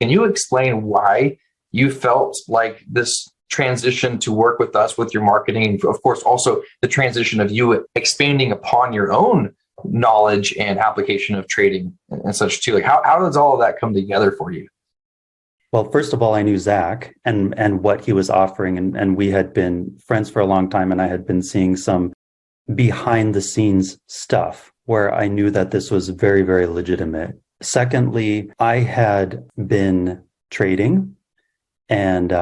Can you explain why you felt like this transition to work with us with your marketing, of course, also the transition of you expanding upon your own knowledge and application of trading and such too? Like how does all of that come together for you? Well, first of all, I knew Zach and what he was offering, and we had been friends for a long time, and I had been seeing some behind the scenes stuff where I knew that this was very, very legitimate. Secondly, I had been trading and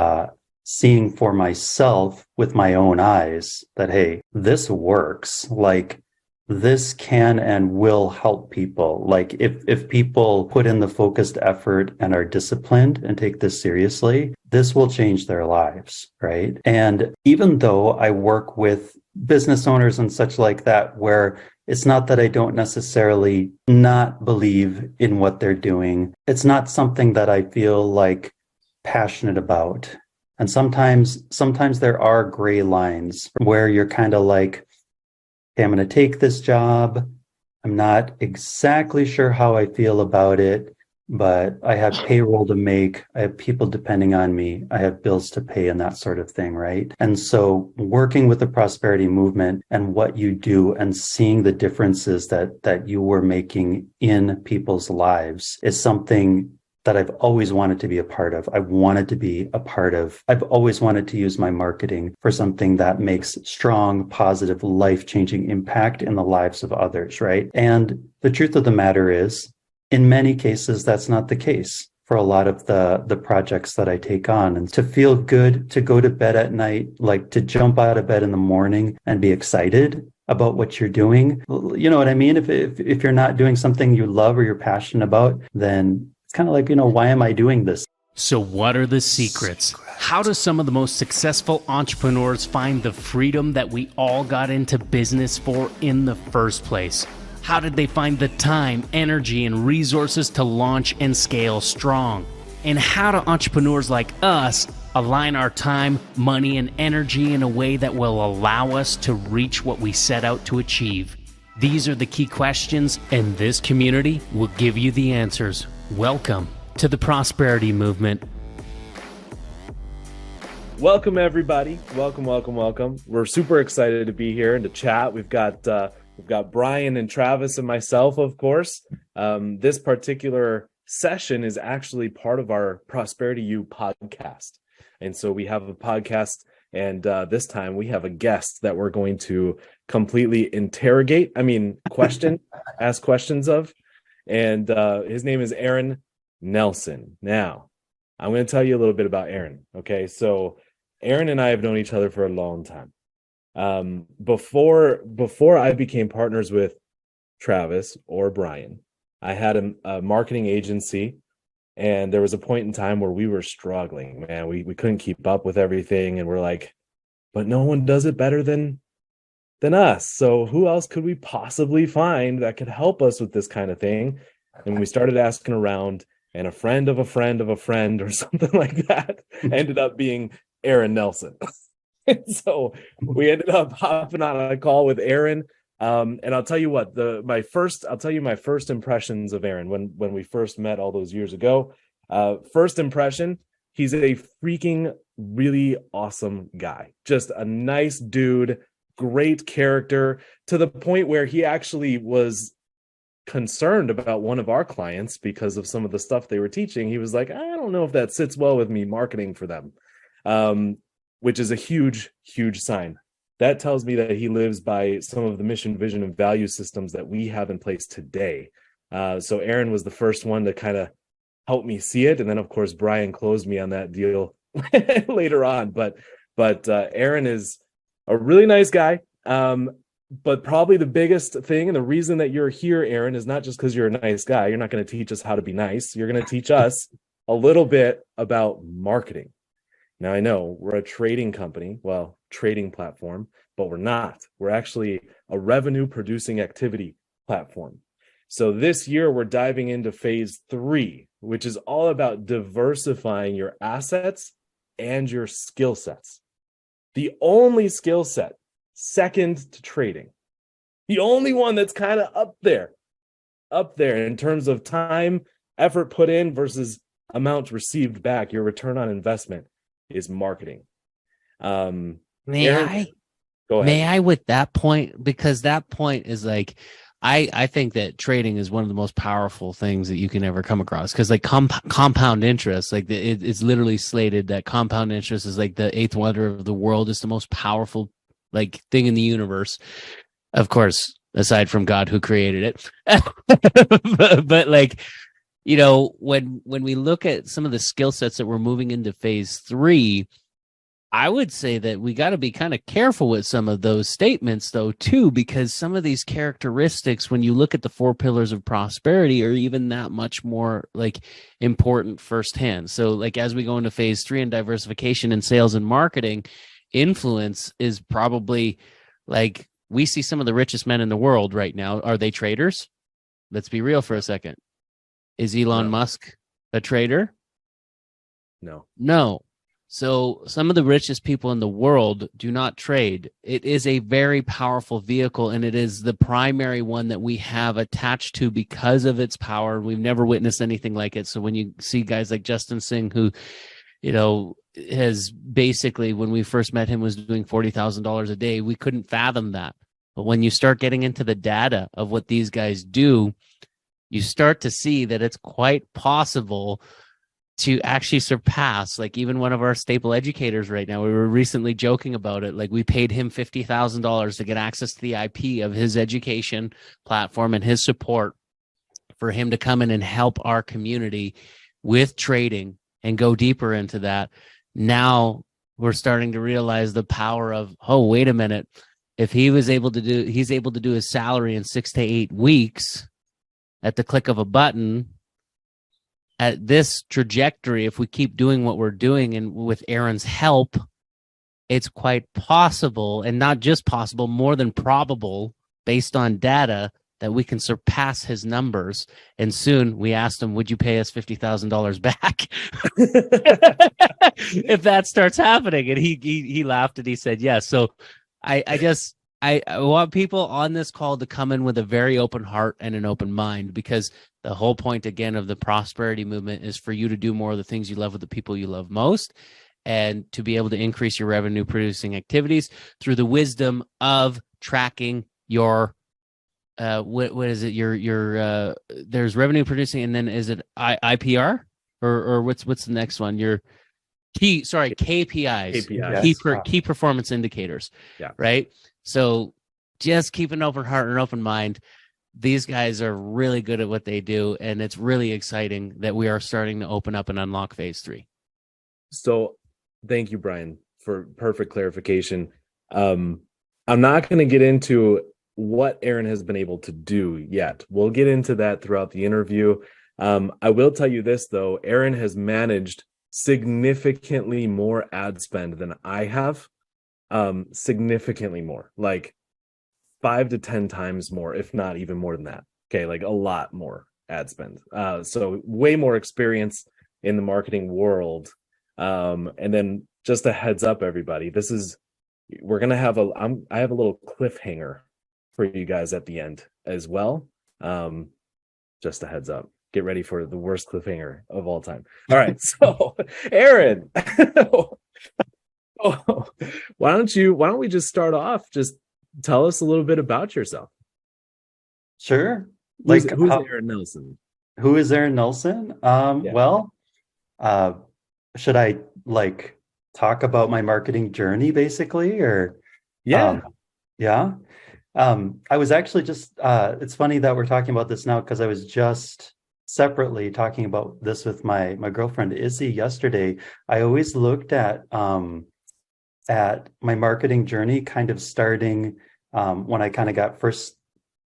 seeing for myself with my own eyes that, hey, this works. Like, this can and will help people. Like, if people put in the focused effort and are disciplined and take this seriously, this will change their lives, right? And even though I work with business owners and such like that, where it's not that I don't necessarily not believe in what they're doing, it's not something that I feel like passionate about. And sometimes there are gray lines where you're kind of like, okay, I'm going to take this job. I'm not exactly sure how I feel about it, but I have payroll to make. I have people depending on me. I have bills to pay and that sort of thing, right? And so working with the prosperity movement and what you do and seeing the differences that you were making in people's lives is something that I've always wanted to be a part of. I've always wanted to use my marketing for something that makes strong, positive, life-changing impact in the lives of others, right? And the truth of the matter is, in many cases, that's not the case for a lot of the projects that I take on. And to feel good, to go to bed at night, like to jump out of bed in the morning and be excited about what you're doing. You know what I mean? If you're not doing something you love or you're passionate about, then kind of like, why am I doing this? So what are the secrets? How do some of the most successful entrepreneurs find the freedom that we all got into business for in the first place? How did they find the time, energy, and resources to launch and scale strong? And how do entrepreneurs like us align our time, money, and energy in a way that will allow us to reach what we set out to achieve? These are the key questions, and this community will give you the answers. Welcome to the Prosperity Movement. Welcome, everybody. Welcome. We're super excited to be here and to chat. We've got Bryan and Travis and myself, of course. This particular session is actually part of our Prosperity U podcast. And so we have a podcast, and this time we have a guest that we're going to completely ask questions of. And his name is Aaron Nelson. Now, I'm going to tell you a little bit about Aaron. Okay, so Aaron and I have known each other for a long time. Before I became partners with Travis or Bryan, I had a marketing agency, and there was a point in time where we were struggling. Man, we couldn't keep up with everything, and we're like, but no one does it better than us. So who else could we possibly find that could help us with this kind of thing? And we started asking around, and a friend of a friend of a friend or something like that ended up being Aaron Nelson. And so we ended up hopping on a call with Aaron. And I'll tell you what, my first impressions of Aaron when we first met all those years ago. First impression, he's a freaking really awesome guy. Just a nice dude. Great character, to the point where he actually was concerned about one of our clients because of some of the stuff they were teaching. He was like, I don't know if that sits well with me marketing for them, which is a huge sign. That tells me that he lives by some of the mission, vision, and value systems that we have in place today. So Aaron was the first one to kind of help me see it. And then, of course, Bryan closed me on that deal later on. But Aaron is a really nice guy, but probably the biggest thing and the reason that you're here, Aaron, is not just because you're a nice guy. You're not going to teach us how to be nice. You're going to teach us a little bit about marketing. Now, I know we're a trading company, trading platform, but we're not. We're actually a revenue-producing activity platform. So this year, we're diving into phase 3, which is all about diversifying your assets and your skill sets. The only skill set second to trading, the only one that's kind of up there in terms of time, effort put in versus amount received back, your return on investment, is marketing. May Aaron, I? go ahead. May I with that point? Because that point is like, I think that trading is one of the most powerful things that you can ever come across. Because like compound interest, like it's literally slated that compound interest is like the eighth wonder of the world. It's the most powerful like thing in the universe. Of course, aside from God who created it, but like, you know, when we look at some of the skill sets that we're moving into phase 3, I would say that we got to be kind of careful with some of those statements, though, too, because some of these characteristics, when you look at the 4 pillars of prosperity, are even that much more like important firsthand. So, like, as we go into phase 3 in diversification in sales and marketing, influence is probably like we see some of the richest men in the world right now. Are they traders? Let's be real for a second. Is Elon Musk a trader? No. So some of the richest people in the world do not trade. It is a very powerful vehicle, and it is the primary one that we have attached to because of its power. We've never witnessed anything like it. So when you see guys like Justin Singh, who, you know, has basically, when we first met him, was doing $40,000 a day, we couldn't fathom that. But when you start getting into the data of what these guys do, you start to see that it's quite possible to actually surpass, like, even one of our staple educators right now. We were recently joking about it. Like, we paid him $50,000 to get access to the IP of his education platform and his support for him to come in and help our community with trading and go deeper into that. Now we're starting to realize the power of, oh, wait a minute. If he's able to do his salary in 6 to 8 weeks at the click of a button. At this trajectory, if we keep doing what we're doing and with Aaron's help, it's quite possible, and not just possible, more than probable, based on data, that we can surpass his numbers. And soon we asked him, would you pay us $50,000 back if that starts happening? And he laughed and he said yes. So I want people on this call to come in with a very open heart and an open mind, because the whole point, again, of the prosperity movement is for you to do more of the things you love with the people you love most, and to be able to increase your revenue producing activities through the wisdom of tracking your what is it? Your there's revenue producing, and then is it IPR or what's the next one? Your KPIs. Key performance indicators. Yeah. Right. So just keep an open heart and an open mind. These guys are really good at what they do, and it's really exciting that we are starting to open up and unlock phase 3. So thank you, Bryan, for perfect clarification. I'm not going to get into what Aaron has been able to do yet. We'll get into that throughout the interview. I will tell you this, though. Aaron has managed significantly more ad spend than I have. Significantly more, like 5 to 10 times more, if not even more than that. Okay, like a lot more ad spend. So way more experience in the marketing world. And then just a heads up, everybody, we're gonna have I have a little cliffhanger for you guys at the end as well. Just a heads up. Get ready for the worst cliffhanger of all time. All right, so Aaron, why don't we just start off? Just tell us a little bit about yourself. Sure. Who's Aaron Nelson? Who is Aaron Nelson? Well, should I like talk about my marketing journey basically, or? Yeah. I was actually just, it's funny that we're talking about this now, because I was just separately talking about this with my girlfriend Izzy yesterday. I always looked at my marketing journey kind of starting when I kind of got first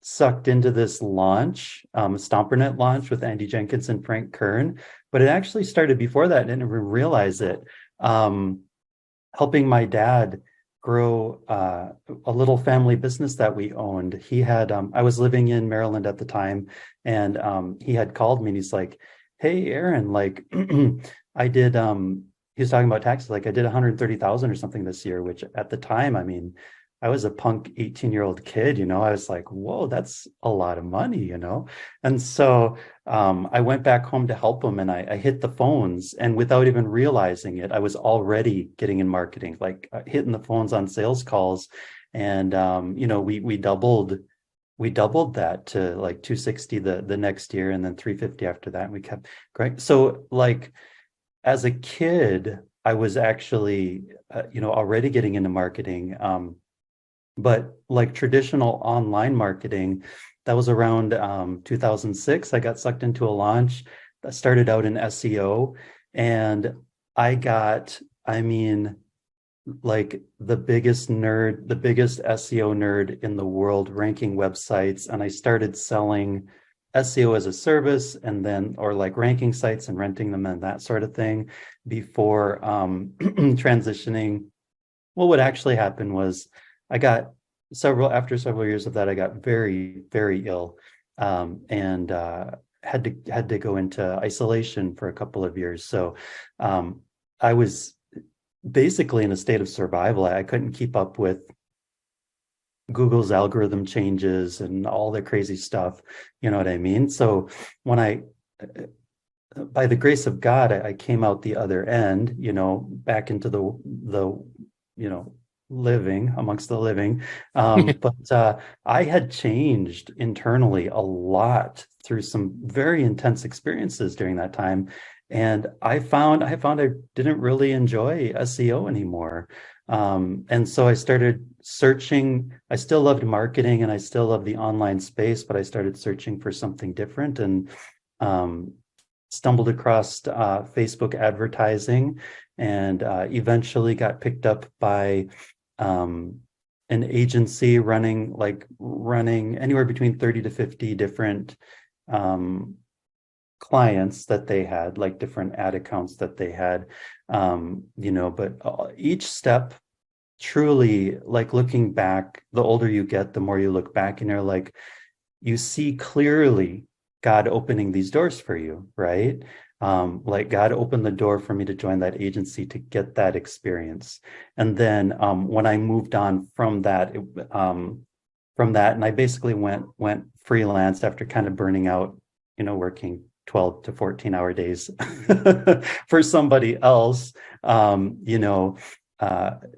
sucked into this launch, StomperNet launch with Andy Jenkins and Frank Kern. But it actually started before that. I didn't even realize it. Helping my dad grow a little family business that we owned. He had, I was living in Maryland at the time, and he had called me and he's like, hey, Aaron, like I did, he was talking about taxes. Like I did 130,000 or something this year, which at the time, I mean, I was a punk 18-year-old kid, you know. I was like, whoa, that's a lot of money, you know. And so I went back home to help him, and I hit the phones, and without even realizing it, I was already getting in marketing, like hitting the phones on sales calls. And you know, we doubled that to like 260 the next year, and then 350 after that. And we kept growing. So like as a kid, I was actually you know, already getting into marketing. But like traditional online marketing, that was around 2006. I got sucked into a launch that started out in SEO, and I got, I mean, like the biggest nerd, the biggest SEO nerd in the world, ranking websites. And I started selling SEO as a service, and then, or like ranking sites and renting them and that sort of thing before transitioning. Well, what actually happened was I got after several years of that, I got very, very ill, and had to go into isolation for a couple of years. So I was basically in a state of survival. I couldn't keep up with Google's algorithm changes and all the crazy stuff. You know what I mean? So when by the grace of God, I came out the other end, you know, back into the you know, living amongst the living. But I had changed internally a lot through some very intense experiences during that time. And I found I didn't really enjoy SEO anymore. And so I started searching. I still loved marketing and I still love the online space, but I started searching for something different, and stumbled across Facebook advertising, and eventually got picked up by an agency running anywhere between 30 to 50 different clients that they had, like different ad accounts that they had, you know. But each step, truly, like looking back, the older you get, the more you look back and you're like, you see clearly God opening these doors for you, right? Like God opened the door for me to join that agency to get that experience. And then when I moved on from that, and I basically went freelance after kind of burning out, you know, working 12 to 14-hour days for somebody else, you know.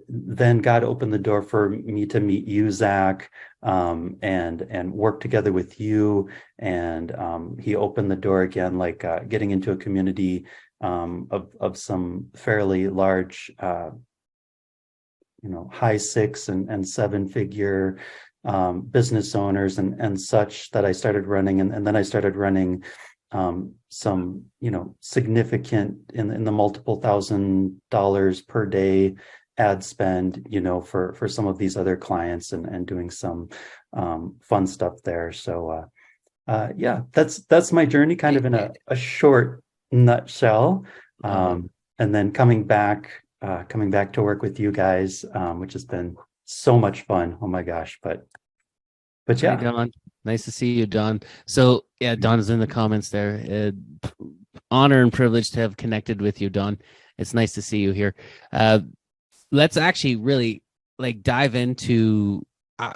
Then God opened the door for me to meet you, Zach, and work together with you. And he opened the door again, like getting into a community of some fairly large, you know, high 6 and 7 figure business owners and such, that I started running. And then I started running some, you know, significant in the multiple $1,000s per day ad spend, you know, for some of these other clients, and doing some fun stuff there. So yeah, that's my journey kind of in a short nutshell. And then coming back to work with you guys, which has been so much fun. Oh my gosh. But yeah. Hi, Don. Nice to see you, Don. So yeah, Don is in the comments there. Honor and privilege to have connected with you, Don. It's nice to see you here. Let's actually really like dive into.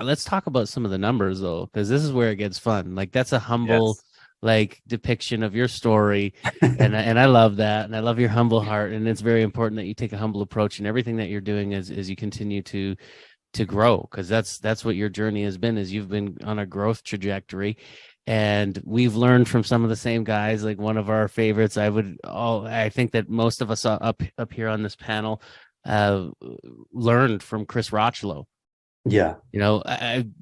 Let's talk about some of the numbers though, because this is where it gets fun. Like that's a humble, like depiction of your story, and I love that, and I love your humble heart, and it's very important that you take a humble approach in everything that you're doing as you continue to grow, because that's what your journey has been, is you've been on a growth trajectory. And we've learned from some of the same guys. Like one of our favorites, I think that most of us up here on this panel learned from Chris Rochlow. Yeah. You know,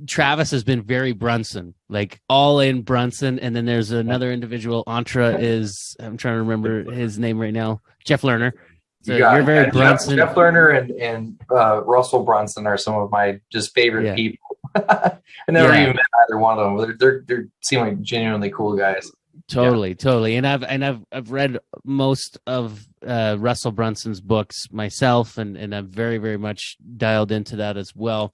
Travis has been very Brunson, like all in Brunson. And then there's another individual, I'm trying to remember his name right now, Jeff Lerner. So you're very Brunson. Jeff Lerner and Russell Brunson are some of my just favorite people. I never even met either one of them. They seem like genuinely cool guys. Totally. And I've read most of Russell Brunson's books myself, and I'm very, very much dialed into that as well.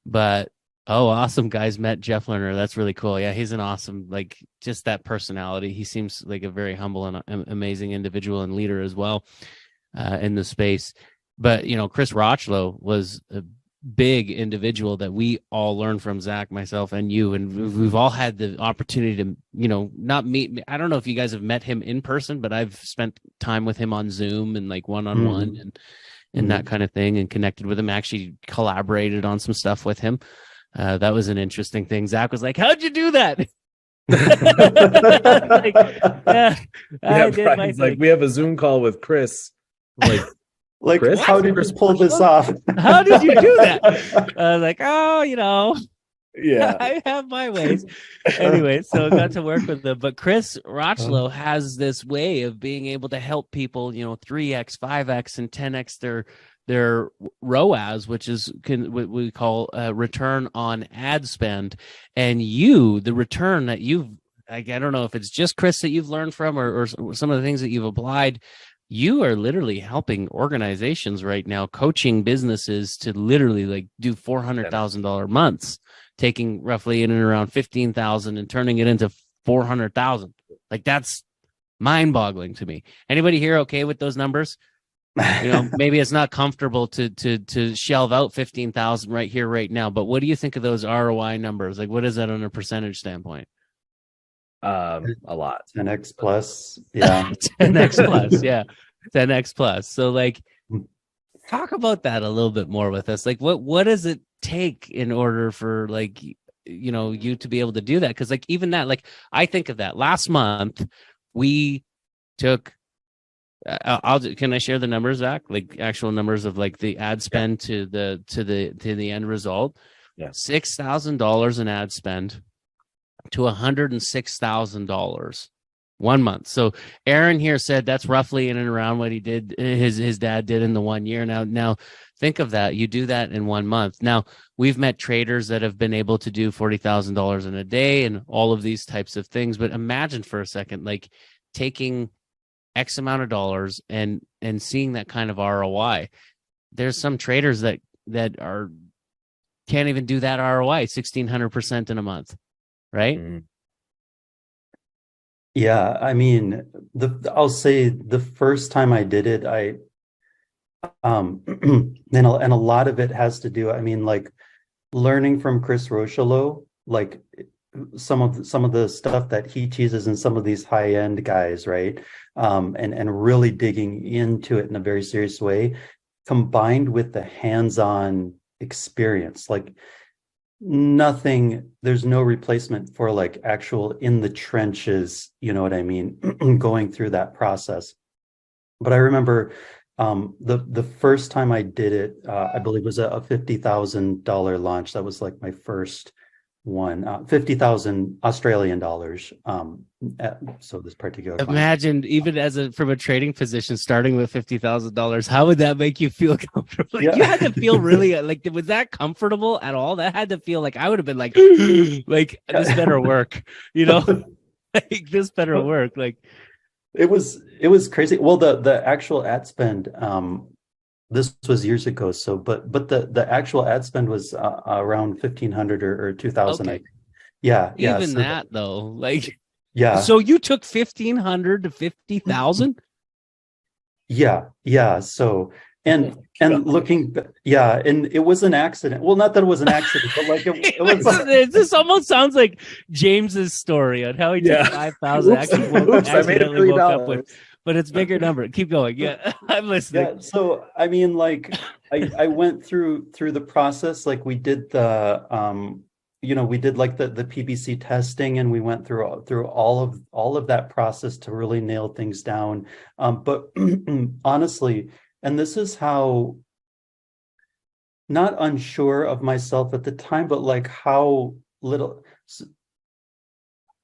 But awesome guys met Jeff Lerner. That's really cool. Yeah, he's an awesome, like, just that personality. He seems like a very humble and amazing individual and leader as well in the space. But you know, Chris Rochlow was big individual that we all learn from, Zach, myself, and you, and we've all had the opportunity to, not meet. I don't know if you guys have met him in person, but I've spent time with him on Zoom and like one-on-one and that kind of thing, and connected with him. Actually collaborated on some stuff with him. That was an interesting thing. Zach was like, "How'd you do that?" I did my thing. We have a Zoom call with Chris. Like, Chris, how did you pull this off? How did you do that? I was like, yeah, I have my ways. Anyway, so I got to work with them. But Chris Rochlow has this way of being able to help people, 3x, 5x, and 10x their ROAS, which is what we call return on ad spend. And the return that I don't know if it's just Chris that you've learned from or some of the things that you've applied. You are literally helping organizations right now, coaching businesses to literally like do $400,000 months, taking roughly in and around 15,000 and turning it into 400,000. Like, that's mind-boggling to me. Anybody here okay with those numbers? Maybe it's not comfortable to shelve out 15,000 right here, right now. But what do you think of those ROI numbers? Like, what is that on a percentage standpoint? A lot. 10x plus. Yeah. 10x plus. Yeah. 10x plus. So like, talk about that a little bit more with us. Like, what does it take in order for like, you to be able to do that? Cause like, even that, like, I think of that last month, we took, can I share the numbers, Zach? Like actual numbers of like the ad spend to the end result. Yeah. $6,000 in ad spend to $106,000 1 month. So Aaron here said that's roughly in and around what he did, his dad did in the 1 year. Now think of that. You do that in 1 month. Now we've met traders that have been able to do $40,000 in a day and all of these types of things. But imagine for a second, like taking X amount of dollars and seeing that kind of ROI. There's some traders that can't even do that ROI 1,600% in a month. Right? Mm-hmm. Yeah, I mean, I'll say the first time I did it, and a lot of it has to do, I mean, like learning from Chris Rochlow, like some of the stuff that he teaches and some of these high-end guys, right? And really digging into it in a very serious way, combined with the hands-on experience, like there's no replacement for like actual in the trenches, you know what I mean, going through that process. But I remember the first time I did it, I believe was a $50,000 launch. That was like my first one, 50,000 Australian dollars. So this particular imagine even from a trading position, starting with $50,000, how would that make you feel comfortable? Like, you had to feel really like, was that comfortable at all? That had to feel like I would have been like, like this better work, like this better work. Like it was crazy. Well, the actual ad spend, this was years ago. So, but the actual ad spend was around 1,500 or 2,000. Okay. Yeah. Even so that though, like, yeah. So you took 1,500 to 50,000. Yeah. So, and looking, and it was an accident. Well, not that it was an accident, but like it was. This almost sounds like James's story on how he took 5,000. Accidentally woke up with. But it's bigger number. Keep going. Yeah, I'm listening. Yeah, so I mean, like, I went through the process. Like, we did we did like the PBC testing, and we went through all of that process to really nail things down. But honestly, and this is how, not unsure of myself at the time, but like how little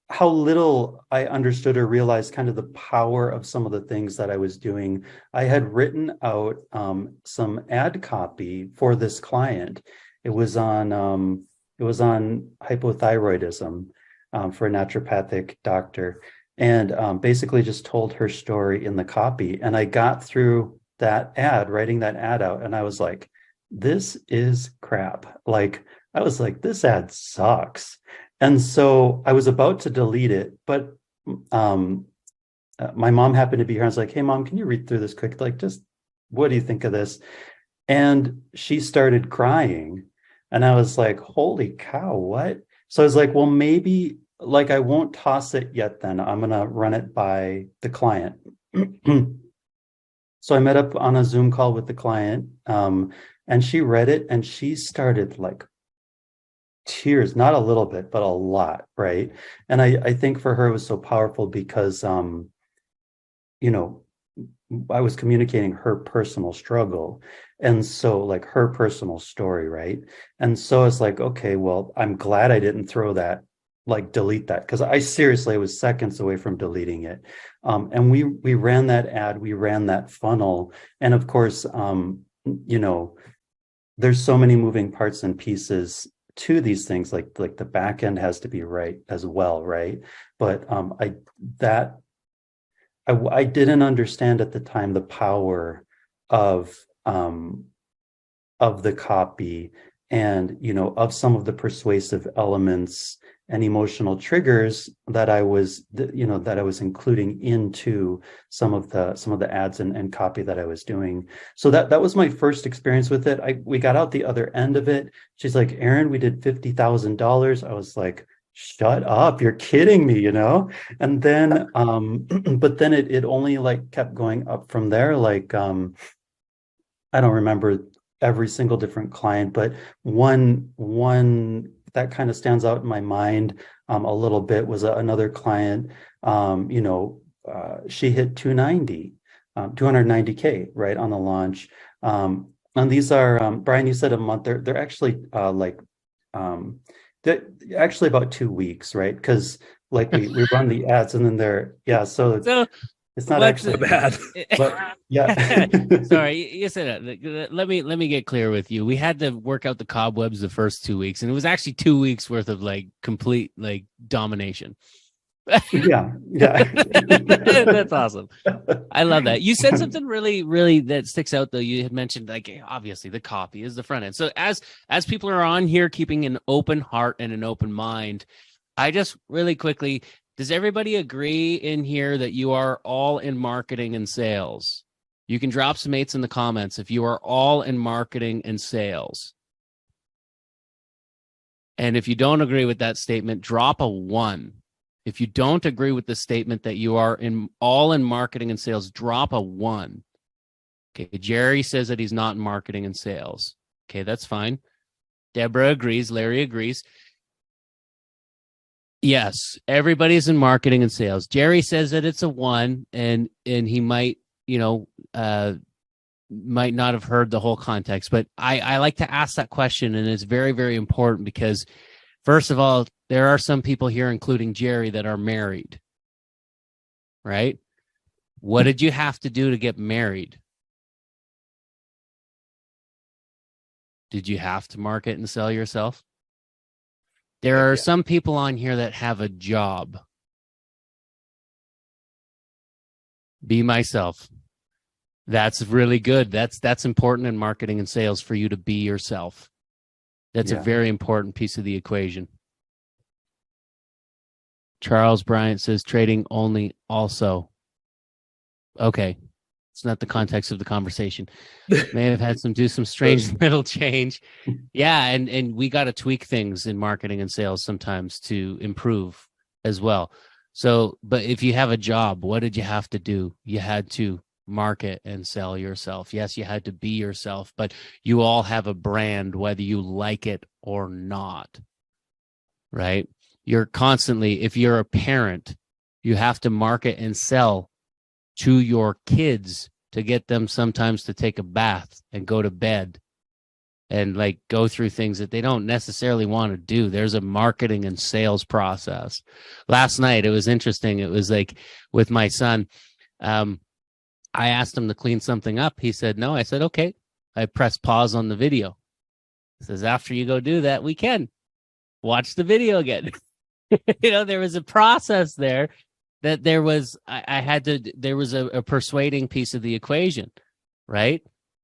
I understood or realized kind of the power of some of the things that I was doing. I had written out some ad copy for this client. It was on hypothyroidism for a naturopathic doctor, and basically just told her story in the copy. And I got through that ad, writing that ad out, and I was like, this is crap. Like, I was like, this ad sucks. And so I was about to delete it, but my mom happened to be here. I was like, hey, Mom, can you read through this quick? Like, just what do you think of this? And she started crying. And I was like, holy cow, what? So I was like, well, maybe like I won't toss it yet then. I'm gonna run it by the client. So I met up on a Zoom call with the client, and she read it and she started like tears, not a little bit, but a lot, right? And I think for her it was so powerful because you know, I was communicating her personal struggle. And so like her personal story, right? And so it's like, okay, well, I'm glad I didn't throw that, like delete that, because I seriously was seconds away from deleting it. And we ran that ad, we ran that funnel. And of course, you know, there's so many moving parts and pieces to these things, like the back end has to be right as well, right? But that I didn't understand at the time the power of the copy, and of some of the persuasive elements and emotional triggers that I was including into some of the ads and copy that I was doing. So that was my first experience with it. We got out the other end of it. She's like, Aaron, we did $50,000. I was like, shut up, you're kidding me, and then but then it only like kept going up from there. Like I don't remember every single different client, but one that kind of stands out in my mind a little bit was another client. She hit 290K right on the launch. And these are Bryan, you said a month. They're actually they're actually about 2 weeks, right? Because like we run the ads and then so it's not actually bad. But yeah. Sorry, you said that. Let me get clear with you. We had to work out the cobwebs the first 2 weeks, and it was actually 2 weeks worth of like complete like domination. Yeah. That's awesome. I love that. You said something really, really that sticks out though. You had mentioned like obviously the copy is the front end. So as people are on here keeping an open heart and an open mind, I just really quickly, does everybody agree in here that you are all in marketing and sales? You can drop some eights in the comments if you are all in marketing and sales. And if you don't agree with that statement, drop a 1. If you don't agree with the statement that you are all in marketing and sales, drop a 1. Okay, Jerry says that he's not in marketing and sales. Okay, that's fine. Deborah agrees. Larry agrees. Yes, everybody's in marketing and sales. Jerry says that it's a 1, and he might, might not have heard the whole context. But I like to ask that question, and it's very, very important because, first of all, there are some people here, including Jerry, that are married, right? What did you have to do to get married? Did you have to market and sell yourself? There are some people on here that have a job. Be myself. That's really good. That's important in marketing and sales for you to be yourself. That's a very important piece of the equation. Charles Bryant says trading only also. Okay. It's not the context of the conversation. May have had do some strange little change. Yeah, and we got to tweak things in marketing and sales sometimes to improve as well. So, but if you have a job, what did you have to do? You had to market and sell yourself. Yes, you had to be yourself, but you all have a brand, whether you like it or not, right? You're constantly, if you're a parent, you have to market and sell to your kids to get them sometimes to take a bath and go to bed and like go through things that they don't necessarily want to do. There's a marketing and sales process. Last night, it was interesting. It was like with my son, I asked him to clean something up. He said, no. I said, okay. I pressed pause on the video. He says, after you go do that, we can watch the video again. There was a process there that there was, there was a persuading piece of the equation, right?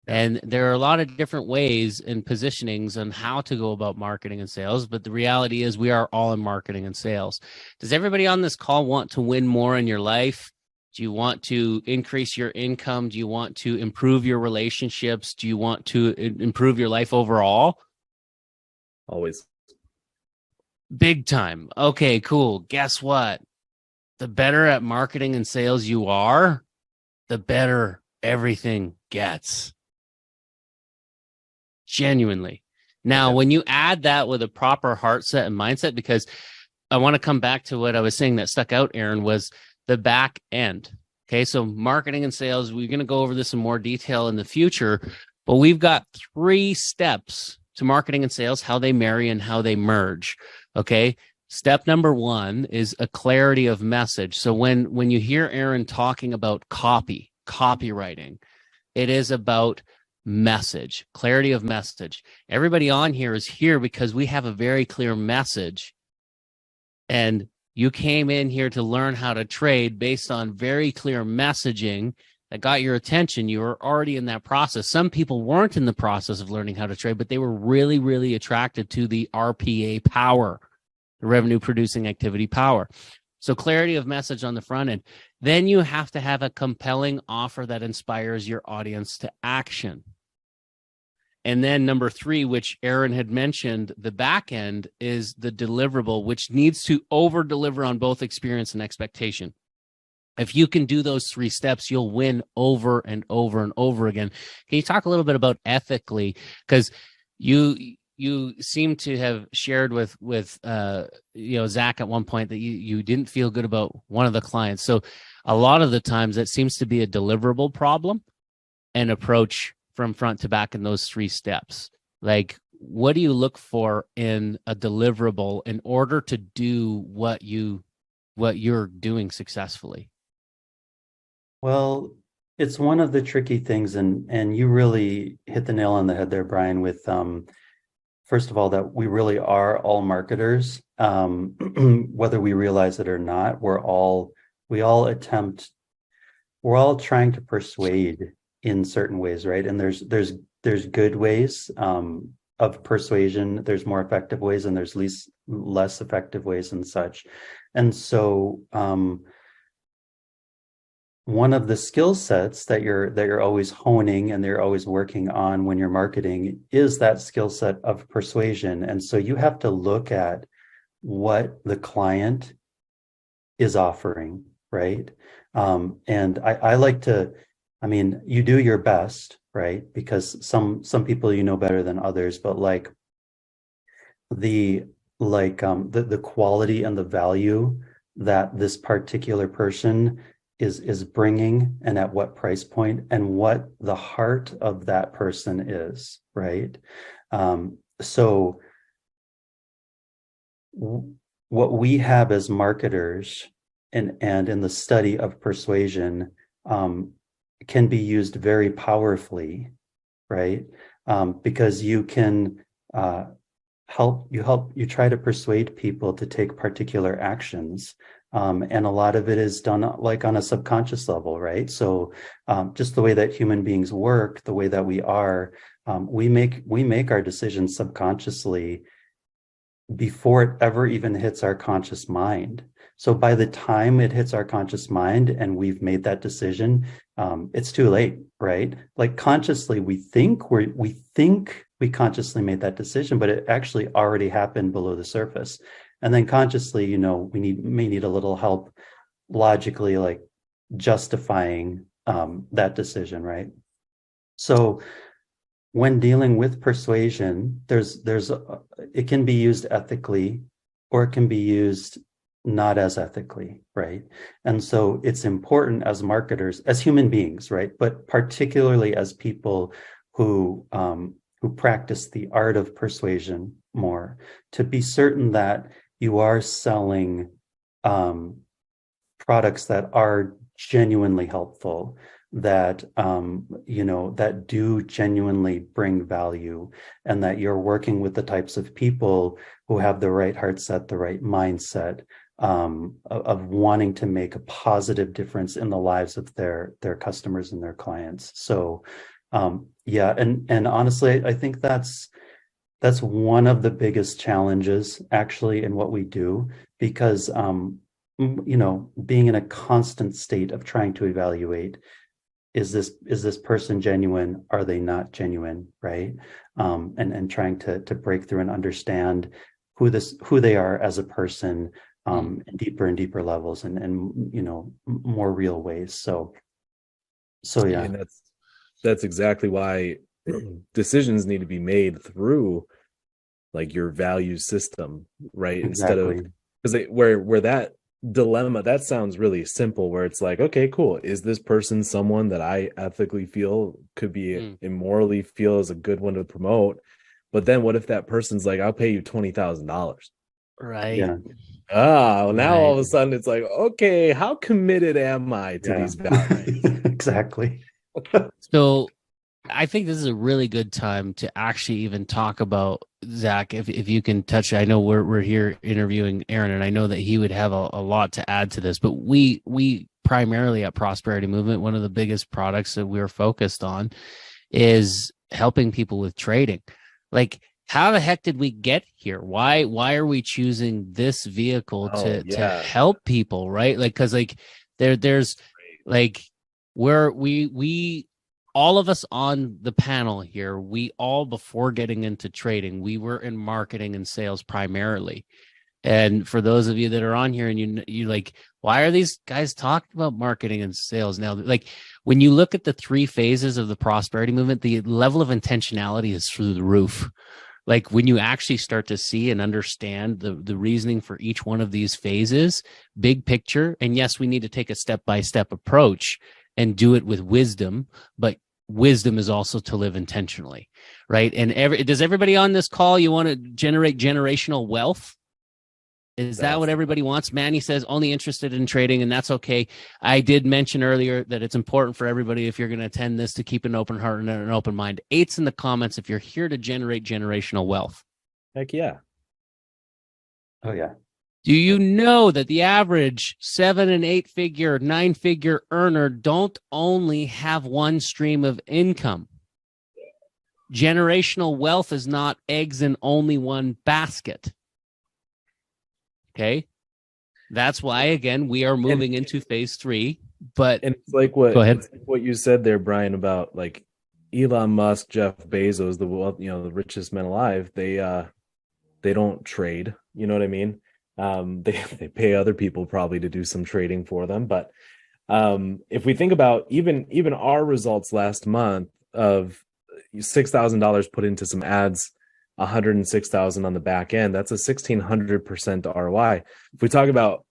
And there are a lot of different ways and positionings on how to go about marketing and sales. But the reality is we are all in marketing and sales. Does everybody on this call want to win more in your life? Do you want to increase your income? Do you want to improve your relationships? Do you want to improve your life overall? Always. Big time. Okay, cool. Guess what? The better at marketing and sales you are, the better everything gets. Genuinely. Now, when you add that with a proper heart set and mindset, because I want to come back to what I was saying that stuck out, Aaron, was the back end. Okay, so marketing and sales, we're going to go over this in more detail in the future, but we've got 3 steps to marketing and sales, how they marry and how they merge. Okay, step number 1 is a clarity of message. So when you hear Aaron talking about copywriting, it is about message, clarity of message. Everybody on here is here because we have a very clear message. And you came in here to learn how to trade based on very clear messaging that got your attention. You were already in that process. Some people weren't in the process of learning how to trade, but they were really, really attracted to the RPA power, the revenue producing activity power. So clarity of message on the front end. Then you have to have a compelling offer that inspires your audience to action. And then number 3, which Aaron had mentioned, the back end is the deliverable, which needs to over deliver on both experience and expectation. If you can do those 3 steps, you'll win over and over and over again. Can you talk a little bit about ethically? Because you seem to have shared with Zach at one point that you didn't feel good about one of the clients. So a lot of the times that seems to be a deliverable problem and approach from front to back in those 3 steps. Like, what do you look for in a deliverable in order to do what you're doing successfully? Well, it's one of the tricky things, and you really hit the nail on the head there, Bryan, with first of all, that we really are all marketers, whether we realize it or not. We're all trying to persuade in certain ways, right? And there's good ways of persuasion. There's more effective ways, and there's less effective ways and such. And so one of the skill sets that you're always honing and they're always working on when you're marketing is that skill set of persuasion. And so you have to look at what the client is offering, right? And I like to, you do your best, right? Because some people you know better than others, but the quality and the value that this particular person is bringing, and at what price point, and what the heart of that person is, right? So what we have as marketers and in the study of persuasion can be used very powerfully, right? Because you can you try to persuade people to take particular actions. And a lot of it is done on a subconscious level, right? So just the way that human beings work, the way that we are, we make our decisions subconsciously before it ever even hits our conscious mind. So by the time it hits our conscious mind and we've made that decision, it's too late, right? Like consciously, we think we consciously made that decision, but it actually already happened below the surface. And then consciously, we may need a little help logically, like justifying that decision, right? So when dealing with persuasion, it can be used ethically, or it can be used not as ethically, right? And so it's important as marketers, as human beings, right? But particularly as people who practice the art of persuasion more, to be certain that you are selling products that are genuinely helpful, that that do genuinely bring value, and that you're working with the types of people who have the right heart set, the right mindset, of wanting to make a positive difference in the lives of their customers and their clients. So and honestly, I think that's one of the biggest challenges actually in what we do, because being in a constant state of trying to evaluate, is this person genuine? Are they not genuine? Right. And trying to break through and understand who they are as a person, in deeper and deeper levels, and more real ways. So yeah. And that's exactly why decisions need to be made through like your value system, right? Exactly. Instead of, because where that dilemma, that sounds really simple, where it's like, okay, cool, is this person someone that I ethically feel could be immorally feel is a good one to promote? But then what if that person's like, I'll pay you $20,000, Right. Yeah. well, now all of a Right. sudden it's like, okay, how committed am I to these values? Exactly. So I think this is a really good time to actually even talk about, Zach, if you can touch it. I know we're here interviewing Aaron, and I know that he would have a lot to add to this, but we primarily at Prosperity Movement, one of the biggest products that we're focused on is helping people with trading. Like, how the heck did we get here? Why are we choosing this vehicle to help people, right? Like, because like there's like where we all of us on the panel here, we all, before getting into trading, we were in marketing and sales primarily. And for those of you that are on here and you like, why are these guys talking about marketing and sales now? Like, when you look at the 3 phases of the Prosperity Movement, the level of intentionality is through the roof. Like, when you actually start to see and understand the reasoning for each one of these phases, big picture, and yes, we need to take a step-by-step approach and do it with wisdom, but wisdom is also to live intentionally, right? And does everybody on this call, you want to generate generational wealth? Is that what everybody wants? Manny says only interested in trading, and that's okay. I did mention earlier that it's important for everybody, if you're going to attend this, to keep an open heart and an open mind. 8's in the comments if you're here to generate generational wealth. Heck yeah. Oh yeah. Do you know that the average 7 and 8 figure, 9 figure earner don't only have one stream of income? Generational wealth is not eggs in only one basket. Okay. That's why, again, we are moving into phase 3. But and it's like what, go ahead. It's like what you said there, Brian, about like Elon Musk, Jeff Bezos, the richest men alive. They don't trade. You know what I mean? They pay other people probably to do some trading for them. But if we think about even our results last month of $6,000 put into some ads, 106,000 on the back end, that's a 1,600% ROI. If we talk about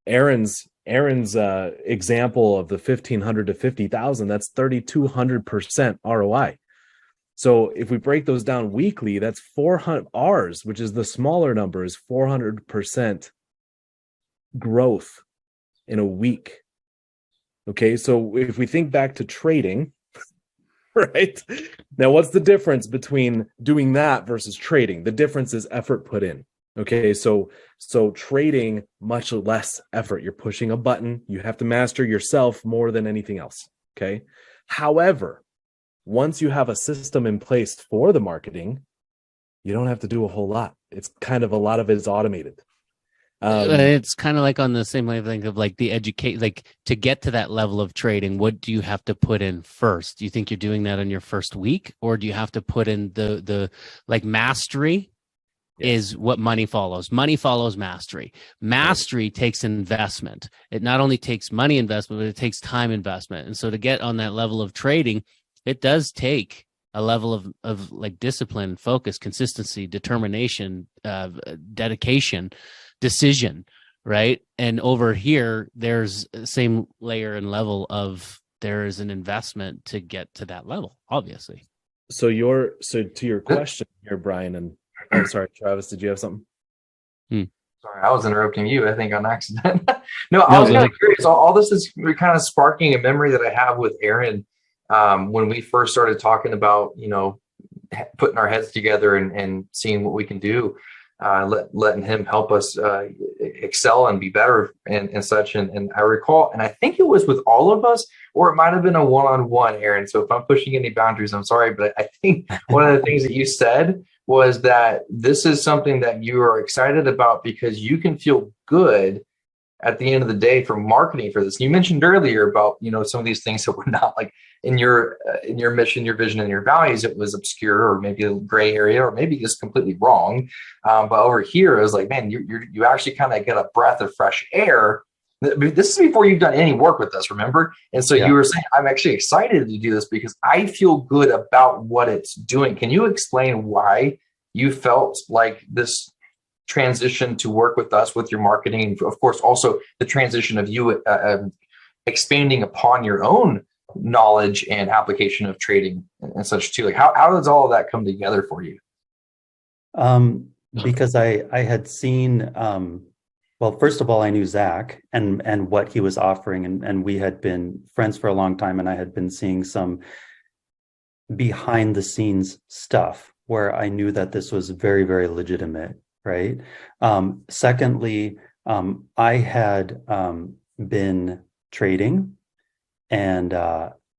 Aaron's example of the 1,500 to 50,000, that's 3,200% ROI. So if we break those down weekly, that's 400. Ours, which is the smaller number, is 400% growth in a week. Okay, so if we think back to trading, right? Now, what's the difference between doing that versus trading? The difference is effort put in. Okay, so trading, much less effort. You're pushing a button. You have to master yourself more than anything else. Okay. However, once you have a system in place for the marketing, you don't have to do a whole lot. It's kind of, a lot of it is automated. It's kind of like on the same wavelength of like the educate, like to get to that level of trading, what do you have to put in first? Do you think you're doing that in your first week, or do you have to put in the like mastery? Yes. Is what money follows. Money follows mastery. Mastery takes investment. It not only takes money investment, but it takes time investment. And so to get on that level of trading, it does take a level of like discipline, focus, consistency, determination, dedication, decision, right? And over here, there's the same layer and level of, there is an investment to get to that level, obviously. So to your question here, Brian, and oh, sorry, Travis, did you have something? Sorry, I was interrupting you, I think, on accident. No, I was kind of curious. All this is kind of sparking a memory that I have with Aaron when we first started talking about, putting our heads together and seeing what we can do, letting him help us excel and be better and such. And I recall, and I think it was with all of us, or it might have been a one-on-one, Aaron. So if I'm pushing any boundaries, I'm sorry. But I think one of the things that you said was that this is something that you are excited about because you can feel good at the end of the day for marketing for this, you mentioned earlier about, some of these things that were not like in your mission, your vision, and your values, it was obscure or maybe a gray area or maybe just completely wrong. But over here, it was like, man, you actually kind of get a breath of fresh air. This is before you've done any work with us, remember? And so you were saying, I'm actually excited to do this because I feel good about what it's doing. Can you explain why you felt like this transition to work with us with your marketing, and of course also the transition of you expanding upon your own knowledge and application of trading and such too? Like how does all of that come together for you? Because I had seen, well, first of all, I knew Zach and what he was offering, and we had been friends for a long time, and I had been seeing some behind the scenes stuff where I knew that this was very, very legitimate, right? Secondly, I had been trading and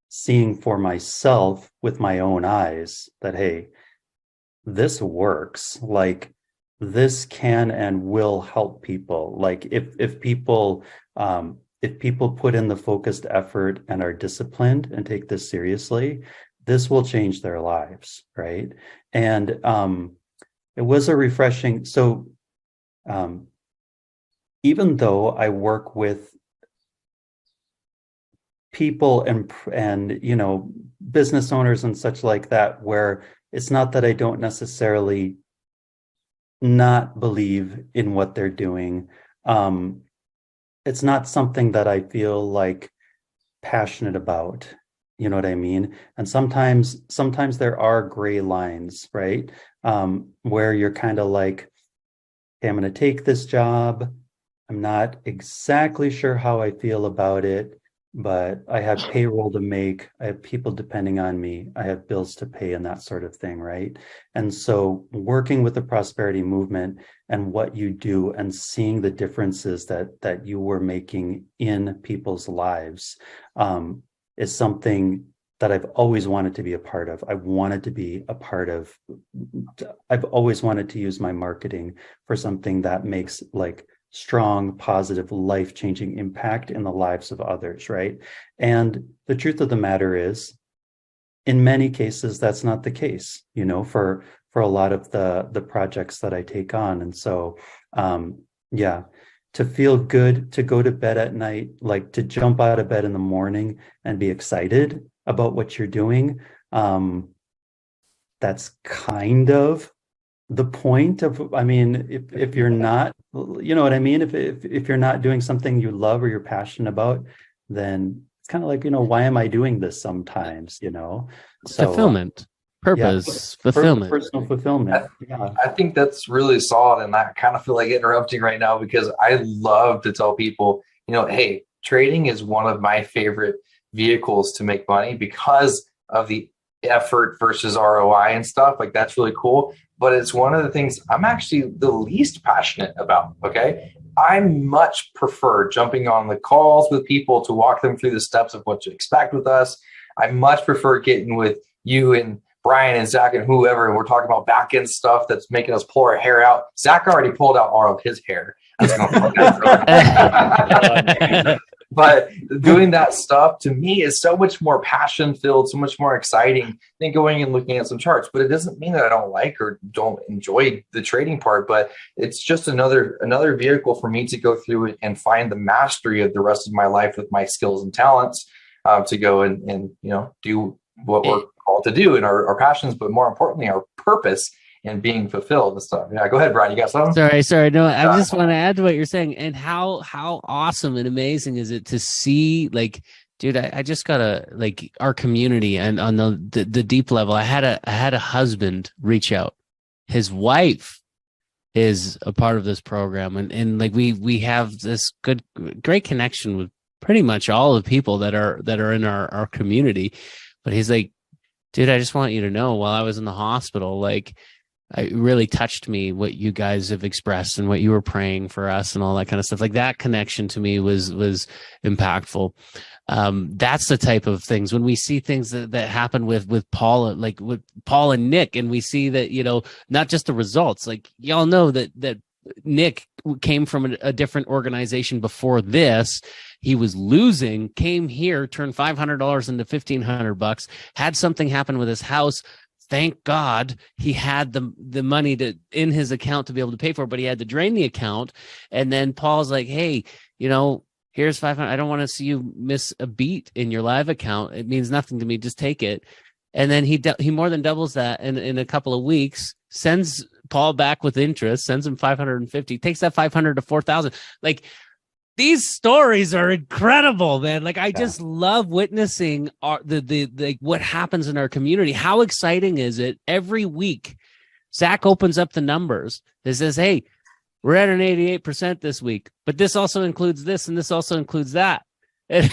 seeing for myself with my own eyes that, hey, this works. Like, this can and will help people. Like if people put in the focused effort and are disciplined and take this seriously, this will change their lives, right? And it was a refreshing. So even though I work with people and business owners and such like that, where it's not that I don't necessarily not believe in what they're doing. It's not something that I feel like passionate about. You know what I mean? And sometimes there are gray lines, right? Where you're kind of like, hey, I'm going to take this job. I'm not exactly sure how I feel about it, but I have payroll to make. I have people depending on me. I have bills to pay and that sort of thing, right? And so working with the prosperity movement and what you do and seeing the differences that you were making in people's lives is something that I've always wanted to be a part of. I've always wanted to use my marketing for something that makes like strong, positive, life-changing impact in the lives of others, right? And the truth of the matter is, in many cases, that's not the case, for a lot of the projects that I take on. And so, to feel good, to go to bed at night, like to jump out of bed in the morning and be excited about what you're doing, that's kind of the point of, I mean, if you're not, you know what I mean? If you're not doing something you love or you're passionate about, then it's kind of like, why am I doing this sometimes, So fulfillment, purpose, fulfillment, personal fulfillment. I think that's really solid. And I kind of feel like interrupting right now because I love to tell people, hey, trading is one of my favorite vehicles to make money because of the effort versus ROI and stuff. Like, that's really cool. But it's one of the things I'm actually the least passionate about. Okay. I much prefer jumping on the calls with people to walk them through the steps of what to expect with us. I much prefer getting with you and Bryan and Zach and whoever, and we're talking about back end stuff that's making us pull our hair out. Zach already pulled out all of his hair. But doing that stuff to me is so much more passion filled, so much more exciting than going and looking at some charts. But it doesn't mean that I don't like or don't enjoy the trading part, but it's just another vehicle for me to go through it and find the mastery of the rest of my life with my skills and talents to go and do what we're called to do and our passions, but more importantly, our purpose and being fulfilled and stuff. Yeah, go ahead, Bryan. You got something? Sorry. No, I just want to add to what you're saying. And how awesome and amazing is it to see, like, dude, I just got our community and on the deep level, I had a husband reach out. His wife is a part of this program. And like, we have this great connection with pretty much all the people that are in our community. But he's like, dude, I just want you to know, while I was in the hospital, like, it really touched me what you guys have expressed and what you were praying for us and all that kind of stuff. Like, that connection to me was impactful. That's the type of things when we see things that happen with Paul, like with Paul and Nick, and we see that, not just the results, like y'all know that Nick came from a different organization before this. He was losing, came here, turned $500 into $1,500, had something happen with his house. Thank God he had the money in his account to be able to pay for it, but he had to drain the account. And then Paul's like, hey, here's 500. I don't want to see you miss a beat in your live account. It means nothing to me. Just take it. And then he more than doubles that in a couple of weeks, sends Paul back with interest, sends him 550, takes that 500 to 4,000. Like, these stories are incredible, man. Like, I just love witnessing the what happens in our community. How exciting is it? Every week, Zach opens up the numbers that says, hey, we're at an 88% this week, but this also includes this and this also includes that. And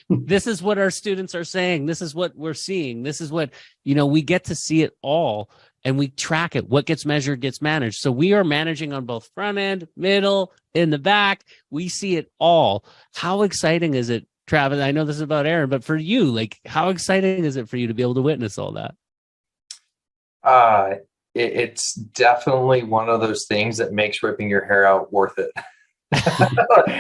this is what our students are saying. This is what we're seeing. This is what, we get to see it all and we track it. What gets measured gets managed. So we are managing on both front end, middle, in the back. We see it all. How exciting is it, Travis? I know this is about Aaron, but for you, like, how exciting is it for you to be able to witness all that? It's definitely one of those things that makes ripping your hair out worth it.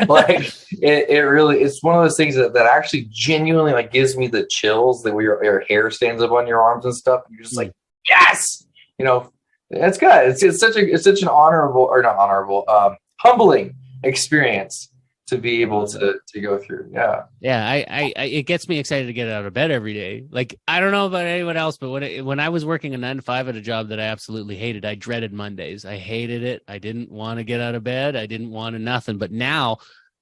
Like, it really, it's one of those things that actually genuinely like gives me the chills, that where your hair stands up on your arms and stuff. You're just like, yes, it's good. It's such an honorable, or not honorable, humbling experience to be able to go through. Yeah. It gets me excited to get out of bed every day. Like, I don't know about anyone else, but when I was working a 9 to 5 at a job that I absolutely hated, I dreaded Mondays. I hated it. I didn't want to get out of bed. I didn't want to nothing. But now,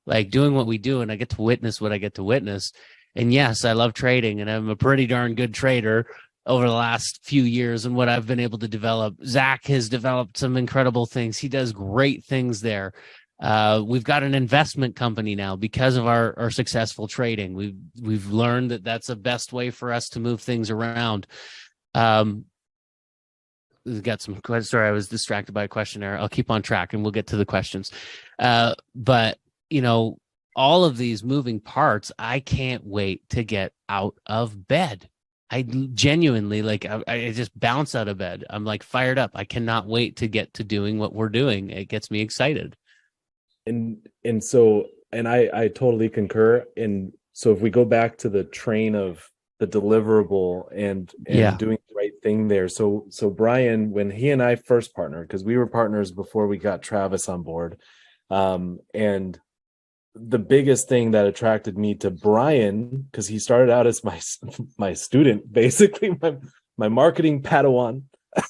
like, doing what we do, and I get to witness what I get to witness. And yes, I love trading, and I'm a pretty darn good trader over the last few years and what I've been able to develop. Zach has developed some incredible things. He does great things there. We've got an investment company now because of our successful trading. We've learned that that's the best way for us to move things around. We've got some questions. Sorry, I was distracted by a questionnaire. I'll keep on track and we'll get to the questions. But all of these moving parts, I can't wait to get out of bed. I genuinely, like, I just bounce out of bed. I'm like fired up. I cannot wait to get to doing what we're doing. It gets me excited. And I totally concur. And so if we go back to the train of the deliverable and doing the right thing there. So Bryan, when he and I first partnered, because we were partners before we got Travis on board, and the biggest thing that attracted me to Bryan, because he started out as my student, basically my marketing Padawan.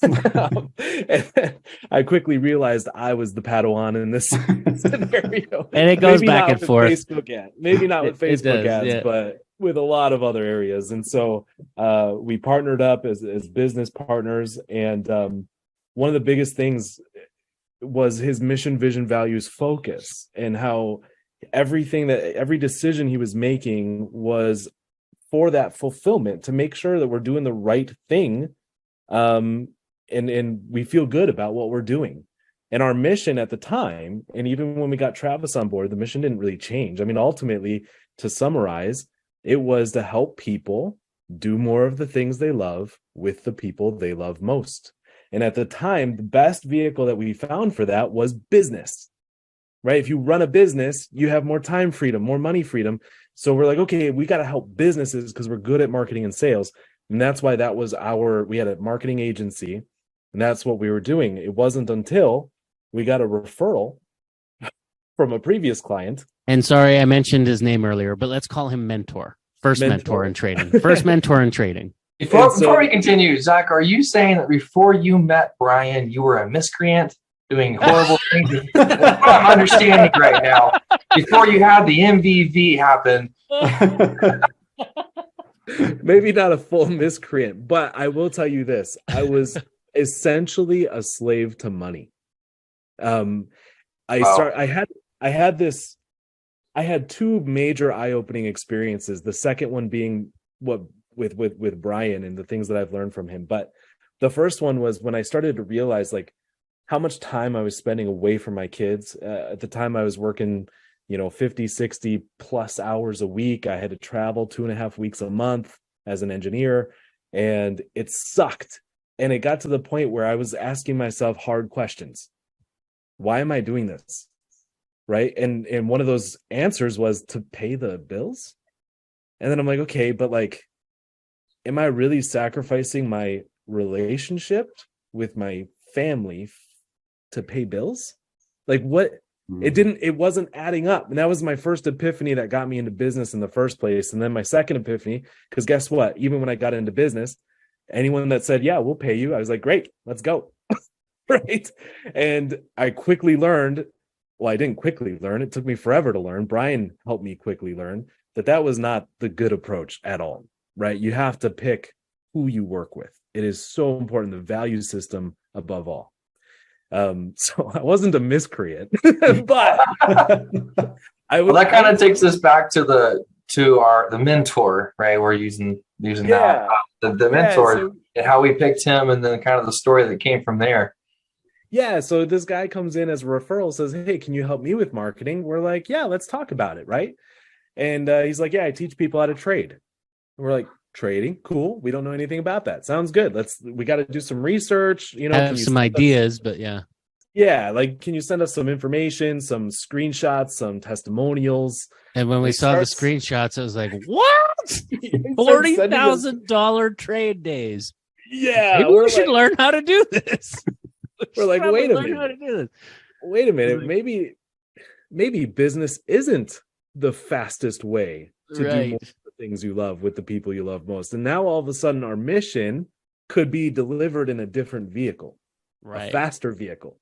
And I quickly realized I was the Padawan in this scenario, and it goes back and forth. Maybe not with Facebook ads, but with a lot of other areas. And so we partnered up as business partners, and one of the biggest things was his mission, vision, values, focus, and how every decision he was making was for that fulfillment, to make sure that we're doing the right thing. And we feel good about what we're doing. And our mission at the time, and even when we got Travis on board, the mission didn't really change. I mean, ultimately, to summarize, it was to help people do more of the things they love with the people they love most. And at the time, the best vehicle that we found for that was business, right? If you run a business, you have more time freedom, more money freedom. So we're like, okay, we got to help businesses because we're good at marketing and sales. And that's why we had a marketing agency, and that's what we were doing. It wasn't until we got a referral from a previous client. And sorry, I mentioned his name earlier, but let's call him Mentor. First mentor in trading. First mentor in trading. Before we continue, Zach, are you saying that before you met Bryan, you were a miscreant doing horrible things? That's what I'm understanding right now. Before you had the MVV happen. Maybe not a full miscreant, but I will tell you this. I was essentially a slave to money. I had two major eye-opening experiences. The second one being with Bryan and the things that I've learned from him. But the first one was when I started to realize like how much time I was spending away from my kids. At the time I was working 50, 60 plus hours a week. I had to travel 2.5 weeks a month as an engineer, and it sucked. And it got to the point where I was asking myself hard questions. Why am I doing this? Right. And one of those answers was to pay the bills. And then I'm like, okay, but like, am I really sacrificing my relationship with my family to pay bills? Like what? It wasn't adding up. And that was my first epiphany that got me into business in the first place. And then my second epiphany, because guess what? Even when I got into business, anyone that said, yeah, we'll pay you, I was like, great, let's go. Right. And I quickly learned, well, I didn't quickly learn. It took me forever to learn. Bryan helped me quickly learn that was not the good approach at all. Right. You have to pick who you work with. It is so important, the value system above all. So I wasn't a miscreant, but that kind of takes us back to the mentor, right? We're using that the mentor and how we picked him, and then kind of the story that came from there. Yeah, so this guy comes in as a referral, says, "Hey, can you help me with marketing?" We're like, "Yeah, let's talk about it," right? And he's like, "Yeah, I teach people how to trade." And we're like, "Trading, cool. We don't know anything about that. Sounds good. We got to do some research. I have some ideas, but yeah." Yeah, like, can you send us some information, some screenshots, some testimonials? And when we saw the screenshots, I was like, what? $40,000 trade days. Yeah. Maybe we should learn how to do this. We're like, wait a minute. Wait a minute. Maybe business isn't the fastest way to do more of the things you love with the people you love most. And now all of a sudden our mission could be delivered in a different vehicle, a faster vehicle.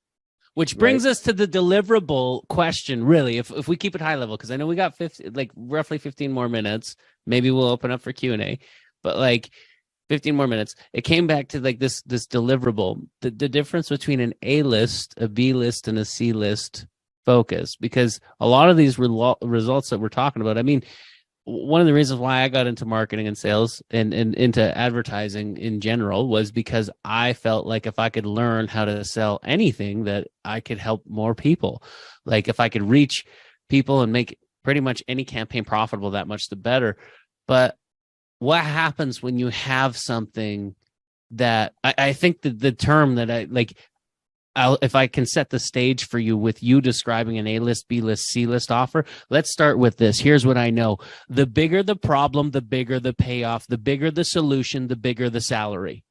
Which brings us to the deliverable question, really, if we keep it high level, because I know we got roughly 15 more minutes. Maybe we'll open up for Q&A, but like 15 more minutes. It came back to like this deliverable, the difference between an A list, a B list, and a C list focus, because a lot of these results that we're talking about, I mean, one of the reasons why I got into marketing and sales and into advertising in general was because I felt like if I could learn how to sell anything, that I could help more people. Like if I could reach people and make pretty much any campaign profitable, that much the better. But what happens when you have something that I think that the term that I like, if I can set the stage for you with you describing an A-list, B-list, C-list offer, let's start with this. Here's what I know. The bigger the problem, the bigger the payoff, the bigger the solution, the bigger the salary.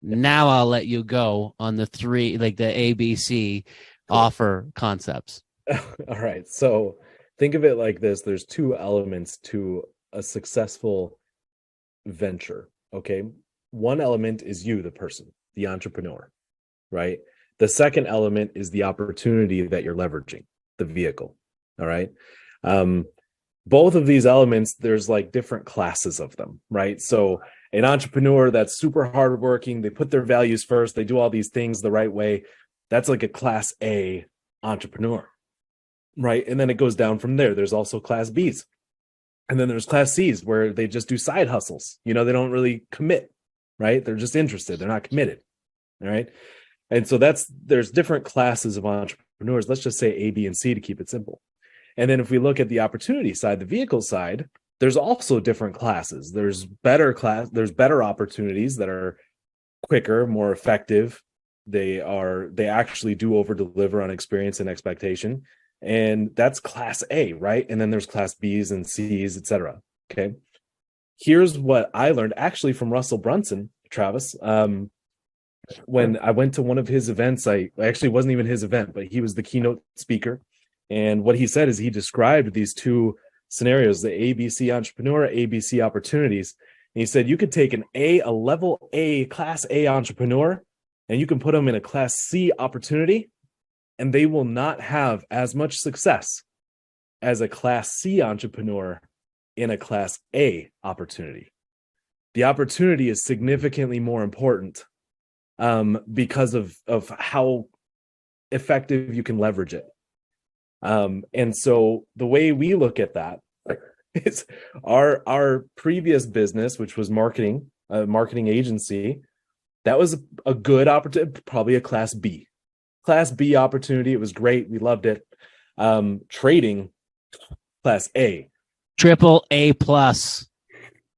Now I'll let you go on the three, like the ABC offer concepts. All right. So think of it like this. There's two elements to a successful venture. Okay. One element is you, the person, the entrepreneur. Right. The second element is the opportunity that you're leveraging, the vehicle. All right. Both of these elements, there's like different classes of them. Right. So an entrepreneur that's super hardworking, they put their values first, they do all these things the right way. That's like a class A entrepreneur. Right. And then it goes down from there. There's also class Bs. And then there's class Cs where they just do side hustles. You know, they don't really commit. Right. They're just interested. They're not committed. All right. And so there's different classes of entrepreneurs. Let's just say A, B, and C to keep it simple. And then if we look at the opportunity side, the vehicle side, there's also different classes. There's better opportunities that are quicker, more effective. They actually do over deliver on experience and expectation. And that's class A, right? And then there's class Bs and Cs, etc. Okay. Here's what I learned actually from Russell Brunson, Travis. When I went to one of his events, I actually wasn't even his event, but he was the keynote speaker. And what he said is he described these two scenarios, the ABC entrepreneur, ABC opportunities. And he said, you could take a level A, class A entrepreneur, and you can put them in a class C opportunity, and they will not have as much success as a class C entrepreneur in a class A opportunity. The opportunity is significantly more important because of how effective you can leverage it. And so the way we look at that is our previous business, which was marketing agency, that was a good opportunity, probably a class B opportunity. It was great. We loved it. Trading, class A. Triple A plus.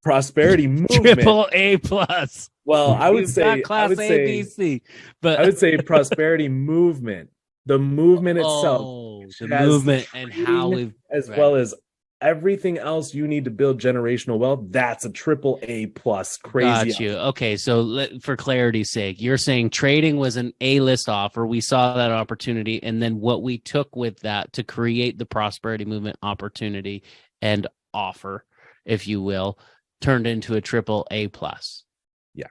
Prosperity movement. Triple A plus. Well, I would You've say got class A, B, C, but I would say prosperity movement. The movement itself the has movement and how trading we've as right. well as everything else you need to build generational wealth. That's a triple A plus crazy. Got you. Okay, so for clarity's sake, you're saying trading was an A-list offer. We saw that opportunity, and then what we took with that to create the prosperity movement opportunity and offer, if you will, turned into a triple A plus. Yeah,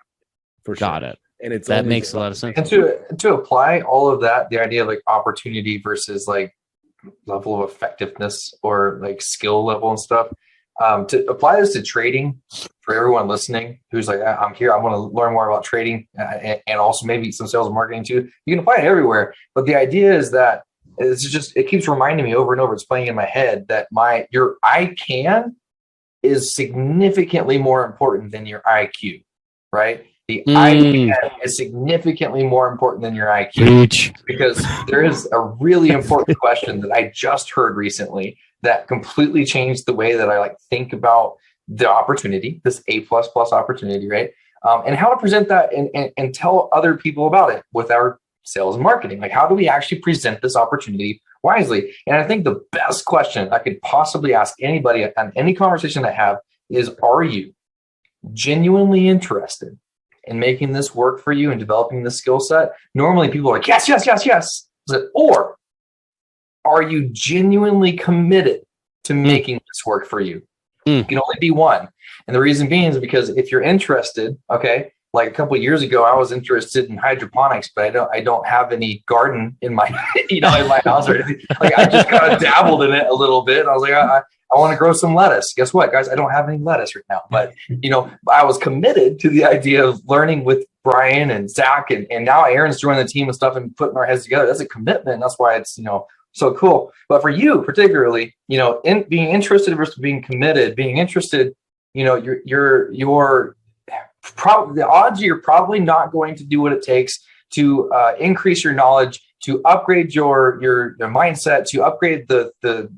for sure. Got it. And it's that makes a lot of sense. And to apply all of that, the idea of like opportunity versus like level of effectiveness or like skill level and stuff, to apply this to trading for everyone listening who's like, I'm here, I want to learn more about trading and also maybe some sales and marketing too. You can apply it everywhere. But the idea is that it keeps reminding me over and over, it's playing in my head that your I can is significantly more important than your IQ, right? The IQ is significantly more important than your IQ because there is a really important question that I just heard recently that completely changed the way that I like think about the opportunity, this A++ opportunity, right? And how to present that and tell other people about it with our sales and marketing. Like, how do we actually present this opportunity wisely? And I think the best question I could possibly ask anybody on any conversation I have is, are you genuinely interested in making this work for you and developing this skill set? Normally people are like, yes, yes, yes, yes. Or are you genuinely committed to making this work for you? It can only be one. And the reason being is because if you're interested, okay, like a couple of years ago, I was interested in hydroponics, but I don't have any garden in my, in my house or anything. Like, I just kind of dabbled in it a little bit. And I was like, I want to grow some lettuce. Guess what, guys? I don't have any lettuce right now. But, I was committed to the idea of learning with Bryan and Zach. And now Aaron's joining the team and stuff and putting our heads together. That's a commitment. That's why it's, so cool. But for you particularly, in being interested versus being committed, being interested, you're probably, the odds you're probably not going to do what it takes to increase your knowledge, to upgrade your mindset, to upgrade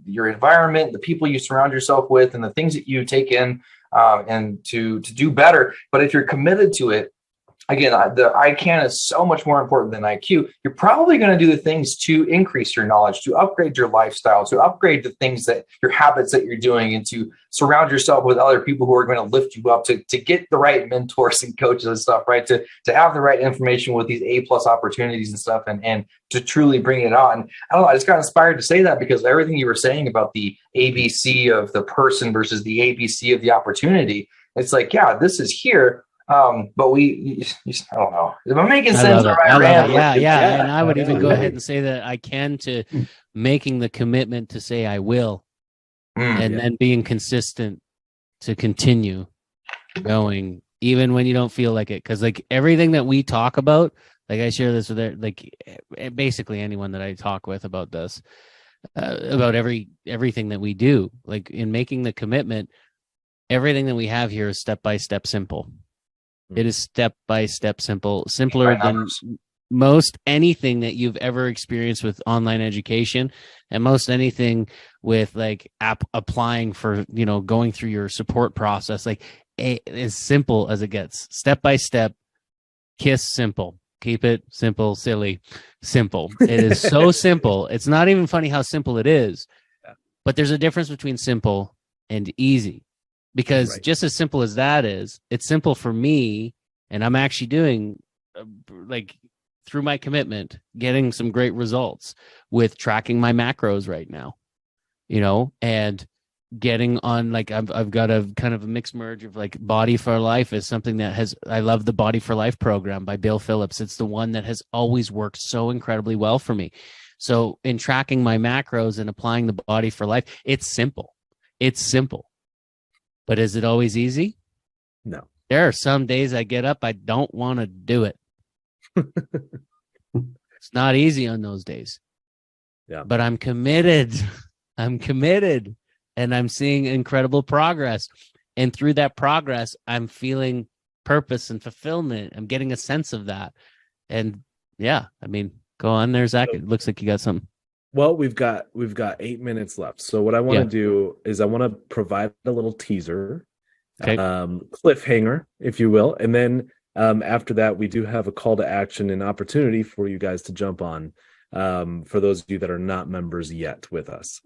your environment, the people you surround yourself with, and the things that you take in, and to do better. But if you're committed to it, again, the I can is so much more important than IQ. You're probably going to do the things to increase your knowledge, to upgrade your lifestyle, to upgrade the things that your habits that you're doing, and to surround yourself with other people who are going to lift you up, to get the right mentors and coaches and stuff, right? To have the right information with these A+ opportunities and stuff, and to truly bring it on. I don't know, I just got inspired to say that because everything you were saying about the ABC of the person versus the ABC of the opportunity, it's like, yeah, this is here. But I don't know. Am I making sense? Yeah. And I would even go ahead and say that I can to making the commitment to say I will, and then being consistent to continue going, even when you don't feel like it. Because like everything that we talk about, like I share this with basically anyone that I talk with about this, about everything that we do, like in making the commitment, everything that we have here is step by step simple. It is step by step simple, simpler than most anything that you've ever experienced with online education, and most anything with like applying for, going through your support process. Like as simple as it gets, step by step, KISS simple. Keep it simple, silly, simple. It is so simple. It's not even funny how simple it is, but there's a difference between simple and easy. Because just as simple as that is, it's simple for me, and I'm actually doing, through my commitment, getting some great results with tracking my macros right now, and getting on, I've got a kind of a mixed merge of Body for Life is something that I love the Body for Life program by Bill Phillips. It's the one that has always worked so incredibly well for me. So in tracking my macros and applying the Body for Life, it's simple. It's simple. But is it always easy? No. There are some days I get up, I don't want to do it. It's not easy on those days. Yeah. But I'm committed. And I'm seeing incredible progress. And through that progress, I'm feeling purpose and fulfillment. I'm getting a sense of that. And go on there, Zach. It looks like you got something. Well, we've got 8 minutes left. So what I want to do is I want to provide a little teaser, cliffhanger, if you will, and then After that, we do have a call to action and opportunity for you guys to jump on, for those of you that are not members yet with us.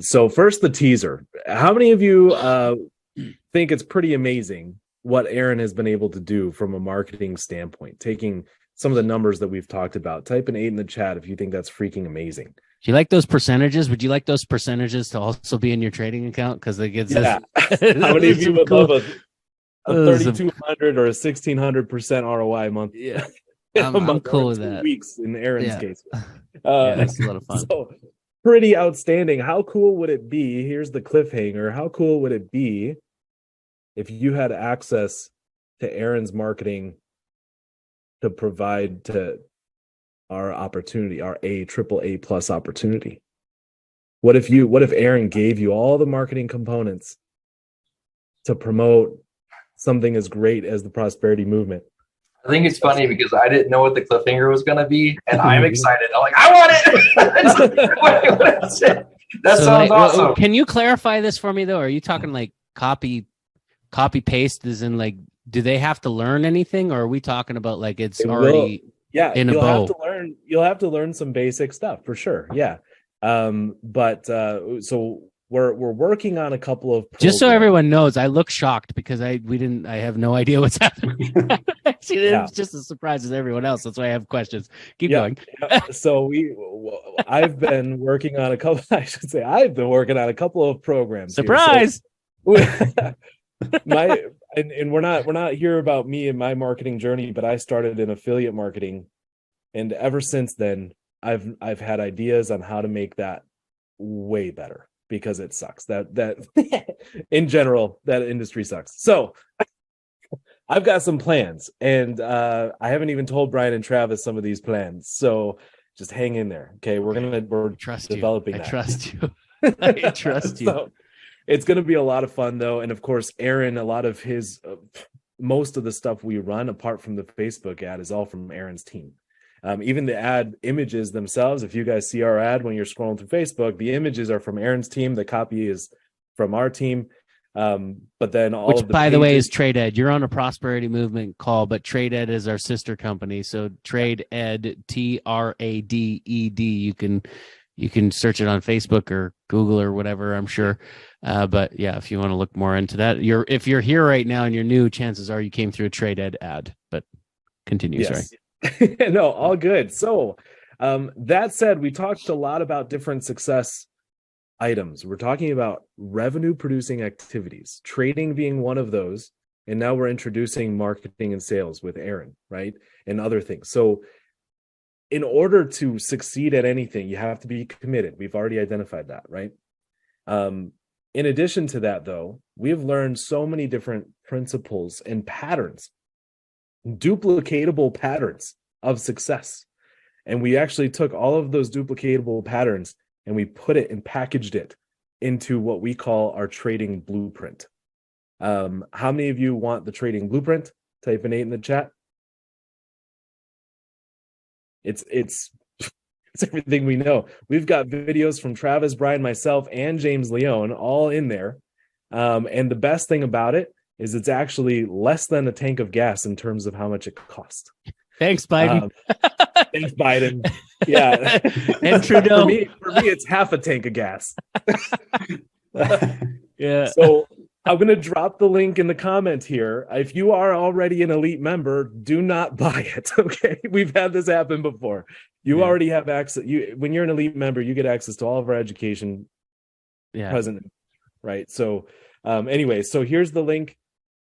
So first, the teaser. How many of you think it's pretty amazing what Aaron has been able to do from a marketing standpoint, taking some of the numbers that we've talked about? Type an 8 in the chat if you think that's freaking amazing. Do you like those percentages? Would you like those percentages to also be in your trading account? Because it gets How many of you would love a 3,200 or a 1,600% ROI a month? Yeah, I'm cool with that. Weeks in Aaron's case. That's a lot of fun. So pretty outstanding. How cool would it be? Here's the cliffhanger. How cool would it be if you had access to Aaron's marketing to provide to our opportunity, our AAA+ opportunity? What if Aaron gave you all the marketing components to promote something as great as the prosperity movement? I think it's funny because I didn't know what the cliffhanger was going to be, and I'm excited. I'm like, I want it. That sounds awesome. Can you clarify this for me though? Are you talking like copy paste? As in, like, do they have to learn anything, or are we talking about like it's already? Yeah, in a bow? You'll have to learn some basic stuff for sure. Yeah, so we're working on a couple of programs. Just so everyone knows, I look shocked because I have no idea what's happening. It's just as surprised as everyone else. That's why I have questions. Keep going. So I've been working on a couple. I should say I've been working on a couple of programs. Surprise! And we're not here about me and my marketing journey, but I started in affiliate marketing, and ever since then I've had ideas on how to make that way better, because it sucks that in general that industry sucks. So I've got some plans, and I haven't even told Bryan and Travis some of these plans, so just hang in there. Okay, we're developing that. I trust you. I trust you. So, it's going to be a lot of fun, though. And of course, Aaron, a lot of his, most of the stuff we run, apart from the Facebook ad, is all from Aaron's team. Even the ad images themselves, if you guys see our ad when you're scrolling through Facebook, the images are from Aaron's team. The copy is from our team. But then all of the by the way, is Trade Ed. You're on a prosperity movement call, but Trade Ed is our sister company. So Trade Ed, TRADED. You can search it on Facebook or Google or whatever, I'm sure. But yeah, if you want to look more into that, if you're here right now and you're new, chances are you came through a Trade Ed ad. But continue. Yes. Sorry. No, all good. So that said, we talked a lot about different success items. We're talking about revenue producing activities, trading being one of those. And now we're introducing marketing and sales with Aaron, right? And other things. So in order to succeed at anything, you have to be committed. We've already identified that, right? In addition to that, though, we've learned so many different principles and patterns, duplicatable patterns of success. And we actually took all of those duplicatable patterns and we put it and packaged it into what we call our trading blueprint. How many of you want the trading blueprint? Type an 8 in the chat. It's everything we know. We've got videos from Travis, Bryan, myself, and James Leone all in there. And the best thing about it is it's actually less than a tank of gas in terms of how much it costs. Thanks, Biden. Thanks, Biden. Yeah. And Trudeau. For me, it's half a tank of gas. Yeah. So I'm going to drop the link in the comment here. If you are already an elite member, do not buy it. Okay. We've had this happen before. You already have access. When you're an elite member, you get access to all of our education present. Right. So anyway, so here's the link.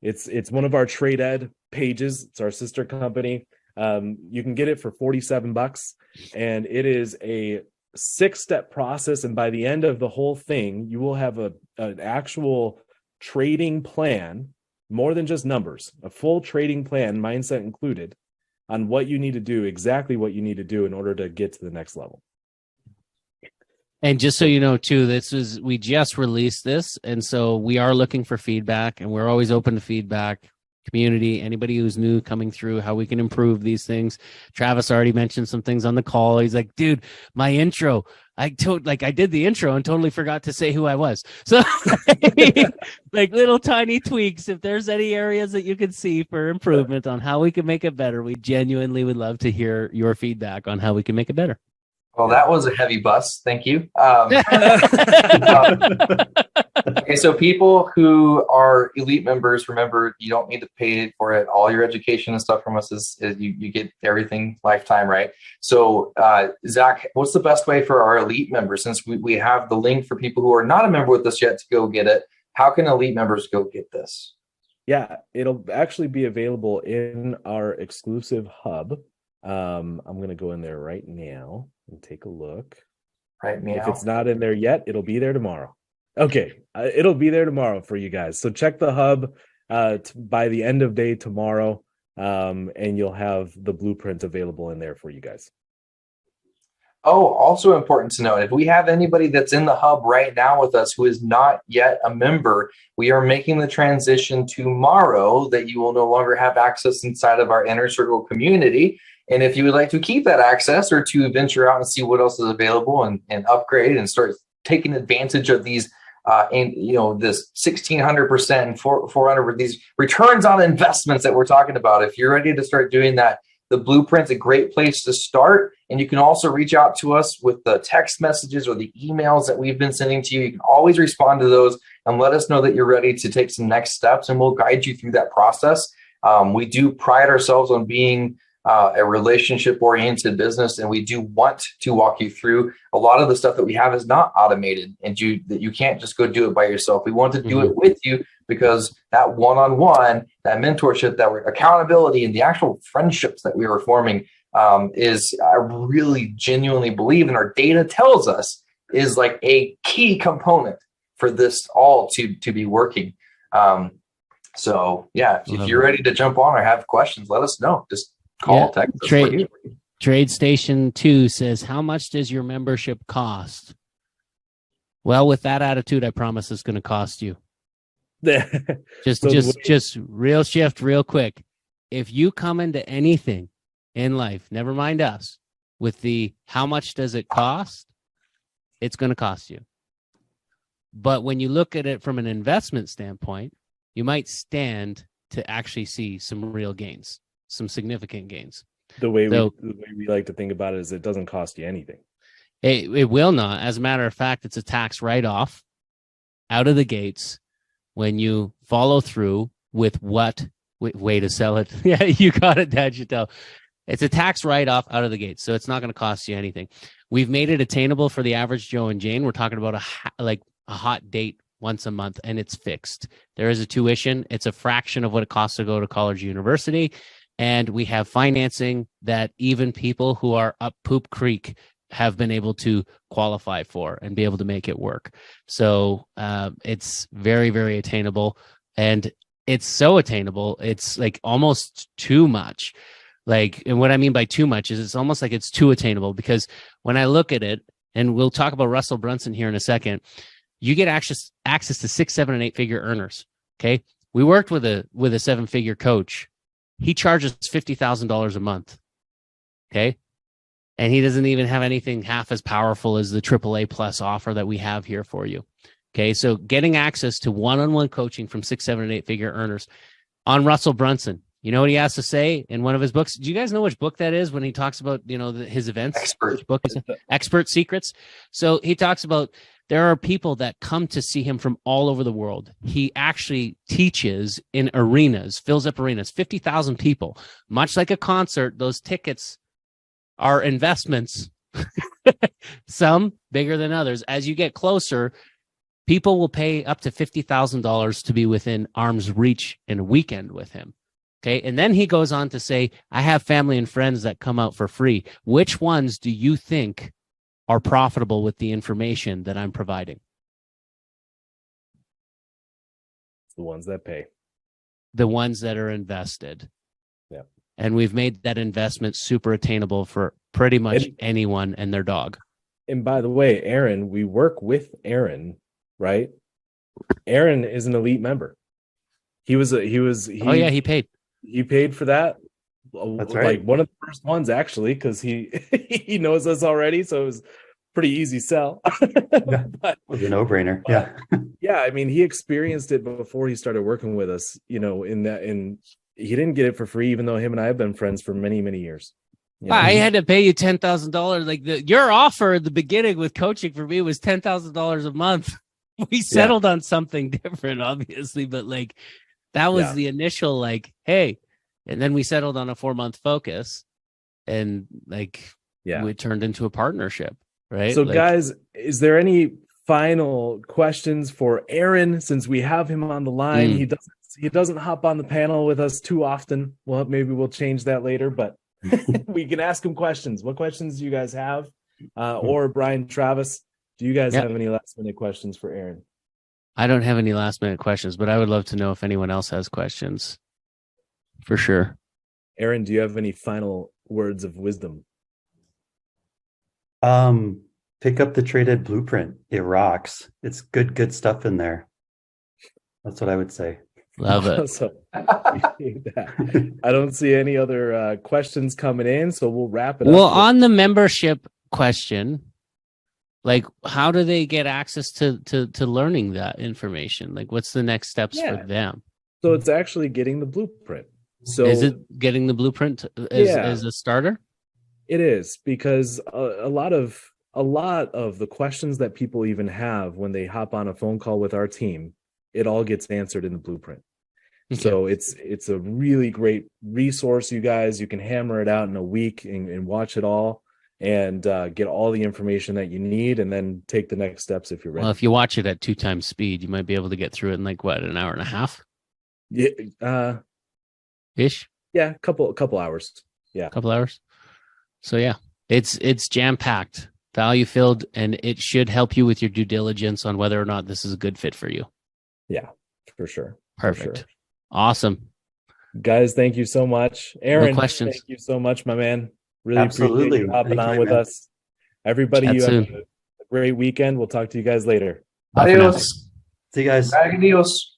It's one of our Trade Ed pages. It's our sister company. You can get it for $47, and it is a 6-step process. And by the end of the whole thing, you will have an actual trading plan, more than just numbers, a full trading plan, mindset included, on what you need to do, exactly what you need to do in order to get to the next level. And just so you know, too, we just released this. And so we are looking for feedback, and we're always open to feedback. Community, anybody who's new coming through, how we can improve these things. Travis already mentioned some things on the call. He's like, dude, my intro, I did the intro and totally forgot to say who I was. So like little tiny tweaks. If there's any areas that you can see for improvement on how we can make it better, we genuinely would love to hear your feedback on how we can make it better. Well, that was a heavy bus. Thank you. Okay, so people who are elite members, remember, you don't need to pay for it. All your education and stuff from us is you get everything lifetime, right? So, Zach, what's the best way for our elite members, since we have the link for people who are not a member with us yet to go get it? How can elite members go get this? Yeah, it'll actually be available in our exclusive hub. I'm going to go in there right now and take a look. Right now. If it's not in there yet, it'll be there tomorrow. Okay, it'll be there tomorrow for you guys. So check the hub by the end of day tomorrow, and you'll have the blueprint available in there for you guys. Oh, also important to note, if we have anybody that's in the hub right now with us who is not yet a member, we are making the transition tomorrow that you will no longer have access inside of our Inner Circle community. And if you would like to keep that access or to venture out and see what else is available and upgrade and start taking advantage of these, this 1,600% and 400, these returns on investments that we're talking about, if you're ready to start doing that, the blueprint's a great place to start. And you can also reach out to us with the text messages or the emails that we've been sending to you. You can always respond to those and let us know that you're ready to take some next steps, and we'll guide you through that process. We do pride ourselves on being a relationship-oriented business, and we do want to walk you through a lot of the stuff that we have is not automated, and that you can't just go do it by yourself. We want to do it with you, because that one-on-one, that mentorship, that accountability, and the actual friendships that we are forming is, I really genuinely believe, and our data tells us, is like a key component for this all to be working. So yeah, if you're ready to jump on or have questions, let us know. Just call, text us. Trade Station 2 says, how much does your membership cost? Well, with that attitude, I promise it's going to cost you. just real shift real quick. If you come into anything in life, never mind us, with the how much does it cost, it's going to cost you. But when you look at it from an investment standpoint, you might stand to actually see some real gains, some significant gains. The way we like to think about it is it doesn't cost you anything. It will not. As a matter of fact, it's a tax write-off out of the gates when you follow through with way to sell it. Yeah, you got it, Dad Chatel. It's a tax write-off out of the gates, so it's not going to cost you anything. We've made it attainable for the average Joe and Jane. We're talking about a hot date once a month, and it's fixed. There is a tuition. It's a fraction of what it costs to go to college or university. And we have financing that even people who are up poop creek have been able to qualify for and be able to make it work. So it's very, very attainable. And it's so attainable, it's like almost too much. And what I mean by too much is it's almost like it's too attainable, because when I look at it, and we'll talk about Russell Brunson here in a second, you get access to 6, 7, and 8-figure earners. Okay. We worked with a 7-figure coach. He charges $50,000 a month. Okay. And he doesn't even have anything half as powerful as the AAA plus offer that we have here for you. Okay. So getting access to one-on-one coaching from 6, 7, and 8-figure earners. On Russell Brunson, you know what he has to say in one of his books? Do you guys know which book that is when he talks about, his events? Which book is it? Expert Secrets. So he talks about there are people that come to see him from all over the world. He actually teaches in arenas, fills up arenas, 50,000 people. Much like a concert, those tickets are investments, some bigger than others. As you get closer, people will pay up to $50,000 to be within arm's reach in a weekend with him. Okay. And then he goes on to say, I have family and friends that come out for free. Which ones do you think are profitable with the information that I'm providing? It's the ones that pay. The ones that are invested. Yeah. And we've made that investment super attainable for pretty much anyone and their dog. And by the way, Aaron, we work with Aaron, right? Aaron is an elite member. He paid. He paid for that. That's right. Like one of the first ones, actually, because he he knows us already. So it was pretty easy sell. Yeah. But It was a no-brainer. Yeah. yeah, I mean, he experienced it before he started working with us, and he didn't get it for free, even though him and I have been friends for many, many years. I had to pay you $10,000. Like your offer at the beginning with coaching for me was $10,000 a month. We settled on something different, obviously, but like that was the initial like, hey, and then we settled on a 4-month focus, and like we turned into a partnership, right? So, like, guys, is there any final questions for Aaron since we have him on the line? He doesn't hop on the panel with us too often. Well, maybe we'll change that later, but we can ask him questions. What questions do you guys have? Or Brian, Travis, do you guys have any last minute questions for Aaron? I don't have any last minute questions, but I would love to know if anyone else has questions. For sure. Aaron, do you have any final words of wisdom? Pick up the Traded Blueprint. It rocks. It's good stuff in there. That's what I would say. Love it. Awesome. I don't see any other questions coming in, so we'll wrap it up. Well, on the membership question, like how do they get access to learning that information? Like what's the next steps for them? So it's actually getting the blueprint. So is it getting the blueprint as a starter? It is, because a lot of the questions that people even have when they hop on a phone call with our team, it all gets answered in the blueprint. Okay. So it's a really great resource, you guys. You can hammer it out in a week and watch it all and get all the information that you need, and then take the next steps if you're ready. Well, if you watch it at 2 times speed, you might be able to get through it in like an hour and a half? Yeah. Ish? Yeah, a couple hours. Yeah. A couple hours. So yeah, it's jam-packed, value-filled, and it should help you with your due diligence on whether or not this is a good fit for you. Yeah, for sure. Perfect. For sure. Awesome. Guys, thank you so much. Aaron, no questions. Thank you so much, my man. Really appreciate you hopping on with us. Everybody, you have a great weekend. We'll talk to you guys later. Adios. See you guys. Adios.